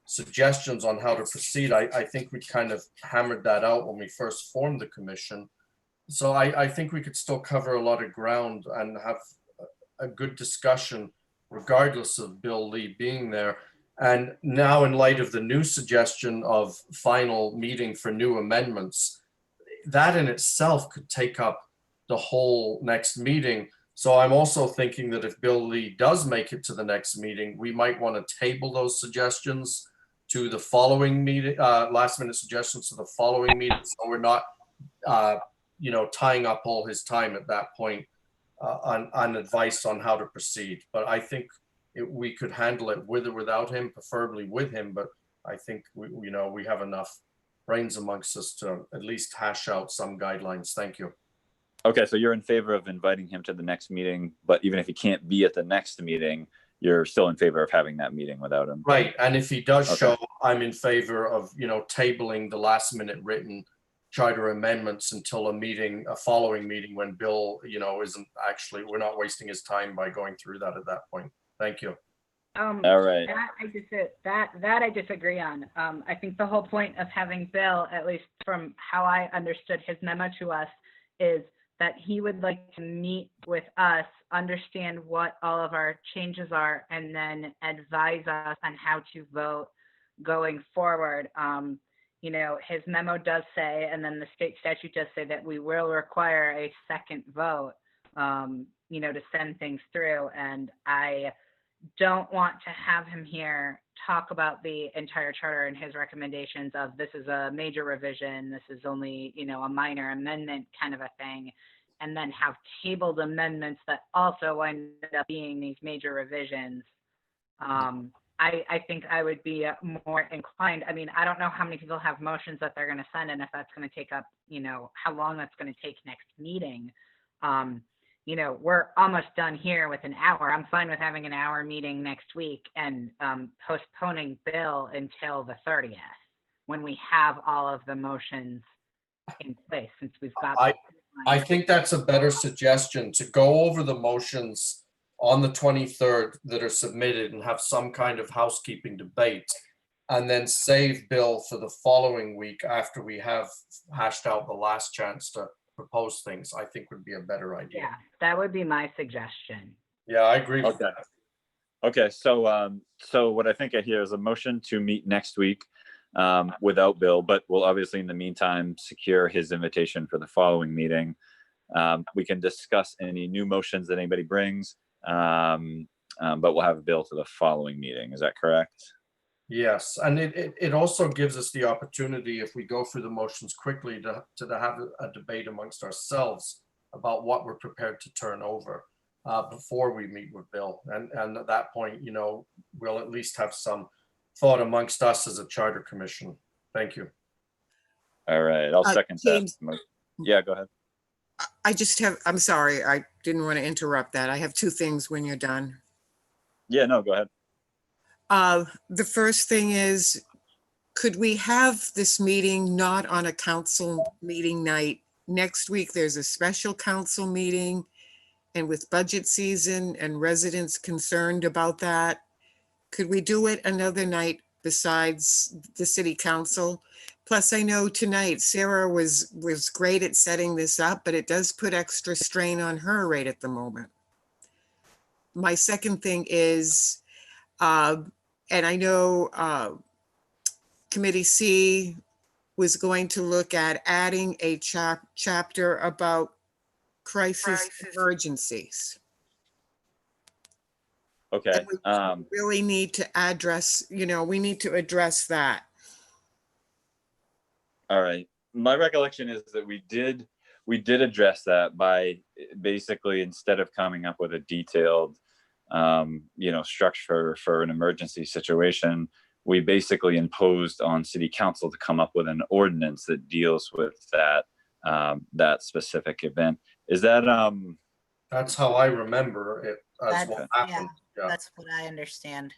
suggestions on how to proceed, I think we kind of hammered that out when we first formed the commission. So I think we could still cover a lot of ground and have a good discussion regardless of Bill Lee being there. And now, in light of the new suggestion of final meeting for new amendments, that in itself could take up the whole next meeting. So I'm also thinking that if Bill Lee does make it to the next meeting, we might want to table those suggestions to the following meeting, last minute suggestions to the following meeting. So we're not, tying up all his time at that point on advice on how to proceed. But I think we could handle it with or without him, preferably with him. But I think we have enough brains amongst us to at least hash out some guidelines. Thank you. Okay, so you're in favor of inviting him to the next meeting, but even if he can't be at the next meeting, you're still in favor of having that meeting without him. Right. And if he does Okay. show, I'm in favor of, tabling the last minute written charter amendments until a following meeting when Bill, isn't actually, we're not wasting his time by going through that at that point. Thank you. All right. That I disagree on. I think the whole point of having Bill, at least from how I understood his memo to us, is that he would like to meet with us, understand what all of our changes are, and then advise us on how to vote going forward. His memo does say, and then the state statute does say that we will require a second vote, to send things through. And I don't want to have him here talk about the entire charter and his recommendations of this is a major revision, this is only, a minor amendment kind of a thing, and then have tabled amendments that also end up being these major revisions. I think I would be more inclined. I mean, I don't know how many people have motions that they're going to send and if that's going to take up, how long that's going to take next meeting. We're almost done here with an hour. I'm fine with having an hour meeting next week and postponing Bill until the 30th when we have all of the motions in place, since we've got. I think that's a better suggestion, to go over the motions on the 23rd that are submitted and have some kind of housekeeping debate. and then save Bill for the following week after we have hashed out the last chance to propose things, I think would be a better idea. Yeah, that would be my suggestion. Yeah, I agree with Okay. that. Okay, so what I think I hear is a motion to meet next week without Bill, but we'll obviously in the meantime secure his invitation for the following meeting. We can discuss any new motions that anybody brings, but we'll have Bill to the following meeting. Is that correct? Yes, and it also gives us the opportunity, if we go through the motions quickly, to have a debate amongst ourselves about what we're prepared to turn over before we meet with Bill. And at that point, you know, we'll at least have some thought amongst us as a charter commission. Thank you. All right, I'll second that. James. Yeah, go ahead. I just have, I'm sorry, I didn't want to interrupt that. I have two things when you're done. Yeah, no, go ahead. The first thing is, could we have this meeting not on a council meeting night? Next week, there's a special council meeting, and with budget season and residents concerned about that, could we do it another night besides the city council? Plus, I know tonight Sarah was great at setting this up, but it does put extra strain on her right at the moment. My second thing is, and I know Committee C was going to look at adding a chapter about crisis emergencies. Okay. And we really need to address, you know, we need to address that. All right. My recollection is that we did address that by basically, instead of coming up with a detailed, you know, structure for an emergency situation, we basically imposed on city council to come up with an ordinance that deals with that, that specific event. Is that, That's how I remember it as what happened. Yeah. That's what I understand.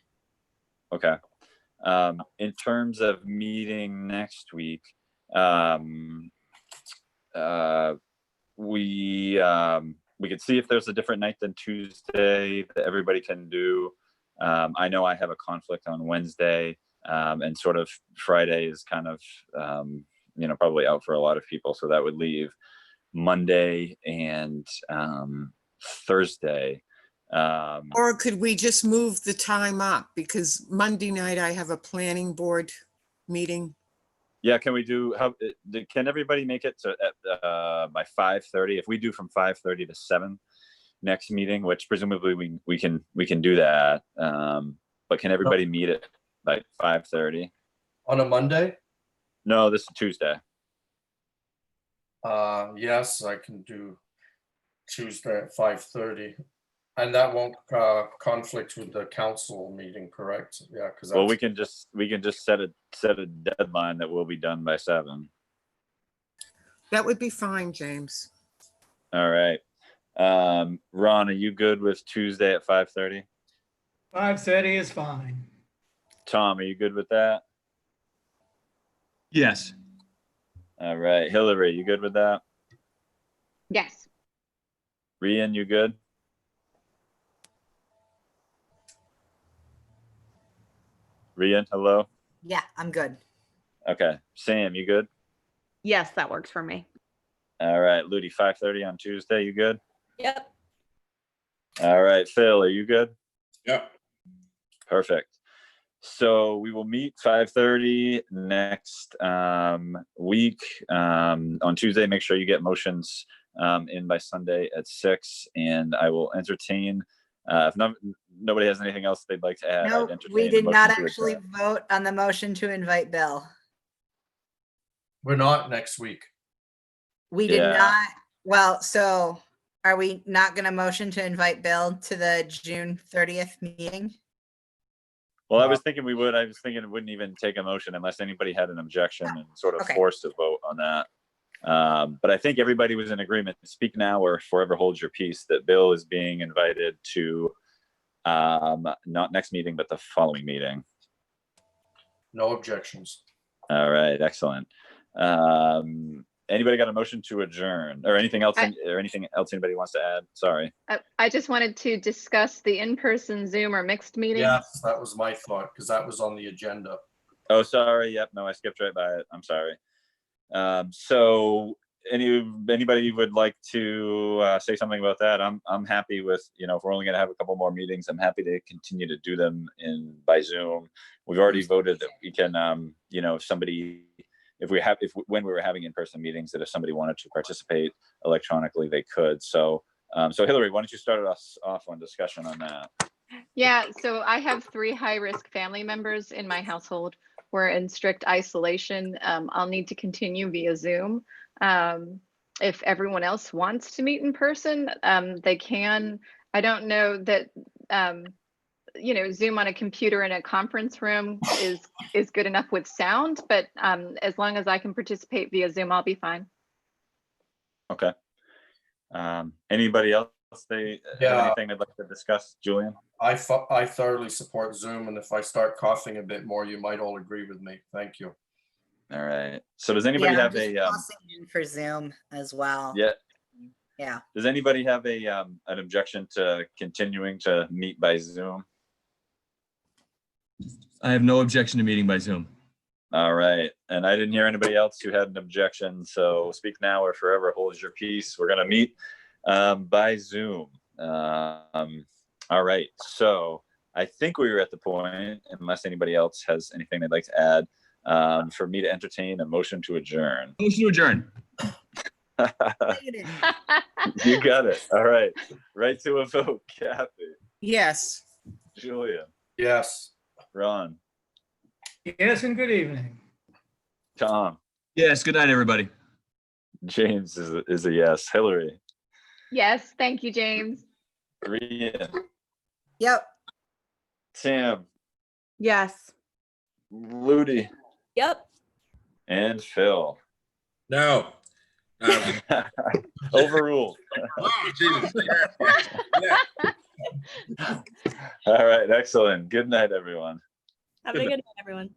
okay. In terms of meeting next week, we could see if there's a different night than Tuesday that everybody can do. I know I have a conflict on Wednesday, and sort of Friday is kind of, you know, probably out for a lot of people. So that would leave Monday and Thursday. Or could we just move the time up? Because Monday night I have a planning board meeting. Yeah, can we do, can everybody make it to by 5:30? If we do from 5:30 to 7 next meeting, which presumably we can do that. But can everybody meet it by 5:30? On a Monday? No, this is Tuesday. Yes, I can do Tuesday at 5:30. And that won't conflict with the council meeting, correct? Yeah, because Well, we can just set a deadline that will be done by 7. That would be fine, James. All right. Ron, are you good with Tuesday at 5:30? 5:30 is fine. Tom, are you good with that? Yes. All right. Hillary, you good with that? Yes. Rian, you good? Rian, hello? Yeah, I'm good. Okay. Sam, you good? Yes, that works for me. All right. Ludi, 5:30 on Tuesday, you good? Yep. All right. Phil, are you good? Yep. Perfect. So we will meet 5:30 next week on Tuesday. Make sure you get motions in by Sunday at 6, and I will entertain. If nobody has anything else they'd like to add, No, I'd entertain we a did motion not to actually adjourn. vote on the motion to invite Bill. we're not next week. We did Yeah. not. Well, so are we not going to motion to invite Bill to the June 30th meeting? Well, I was thinking we would. I was thinking it wouldn't even take a motion unless anybody had an objection and sort of Okay. forced a vote on that. But I think everybody was in agreement. Speak now or forever hold your peace that Bill is being invited to not next meeting, but the following meeting. No objections. All right, excellent. Anybody got a motion to adjourn or anything else? Anything else anybody wants to add? Sorry. I just wanted to discuss the in-person Zoom or mixed meeting. Yes, that was my thought, because that was on the agenda. Oh, sorry. Yep. No, I skipped right by it. I'm sorry. So anybody would like to say something about that? I'm happy with, if we're only going to have a couple more meetings, I'm happy to continue to do them by Zoom. We've already voted that we can, when we were having in-person meetings, that if somebody wanted to participate electronically, they could. So Hillary, why don't you start us off on discussion on that? Yeah, so I have 3 high-risk family members in my household. We're in strict isolation. I'll need to continue via Zoom. If everyone else wants to meet in person, they can. I don't know that, Zoom on a computer in a conference room is good enough with sound, but as long as I can participate via Zoom, I'll be fine. Okay. Anybody else? Have anything they'd like to discuss, Julian? I thoroughly support Zoom, and if I start coughing a bit more, you might all agree with me. Thank you. All right. So does anybody have I'm just tossing in for Zoom as well? Yeah. Yeah. Does anybody have an objection to continuing to meet by Zoom? I have no objection to meeting by Zoom. All right. And I didn't hear anybody else who had an objection. So speak now or forever hold your peace. We're going to meet by Zoom. All right. So I think we were at the point, unless anybody else has anything they'd like to add, for me to entertain a motion to adjourn. Motion to adjourn. You got it. All right. Right to a vote. Kathy, Yes. Julian, Yes. Ron, Yes, and good evening. Tom, Yes. Good night, everybody. James is a yes. Hillary, Yes, thank you, James. Rian, Yep. Sam, Yes. Ludi, Yep. and Phil. No. Overruled. Oh, Jesus. Yeah. All right. Excellent. Good night, everyone. Have a good night, everyone.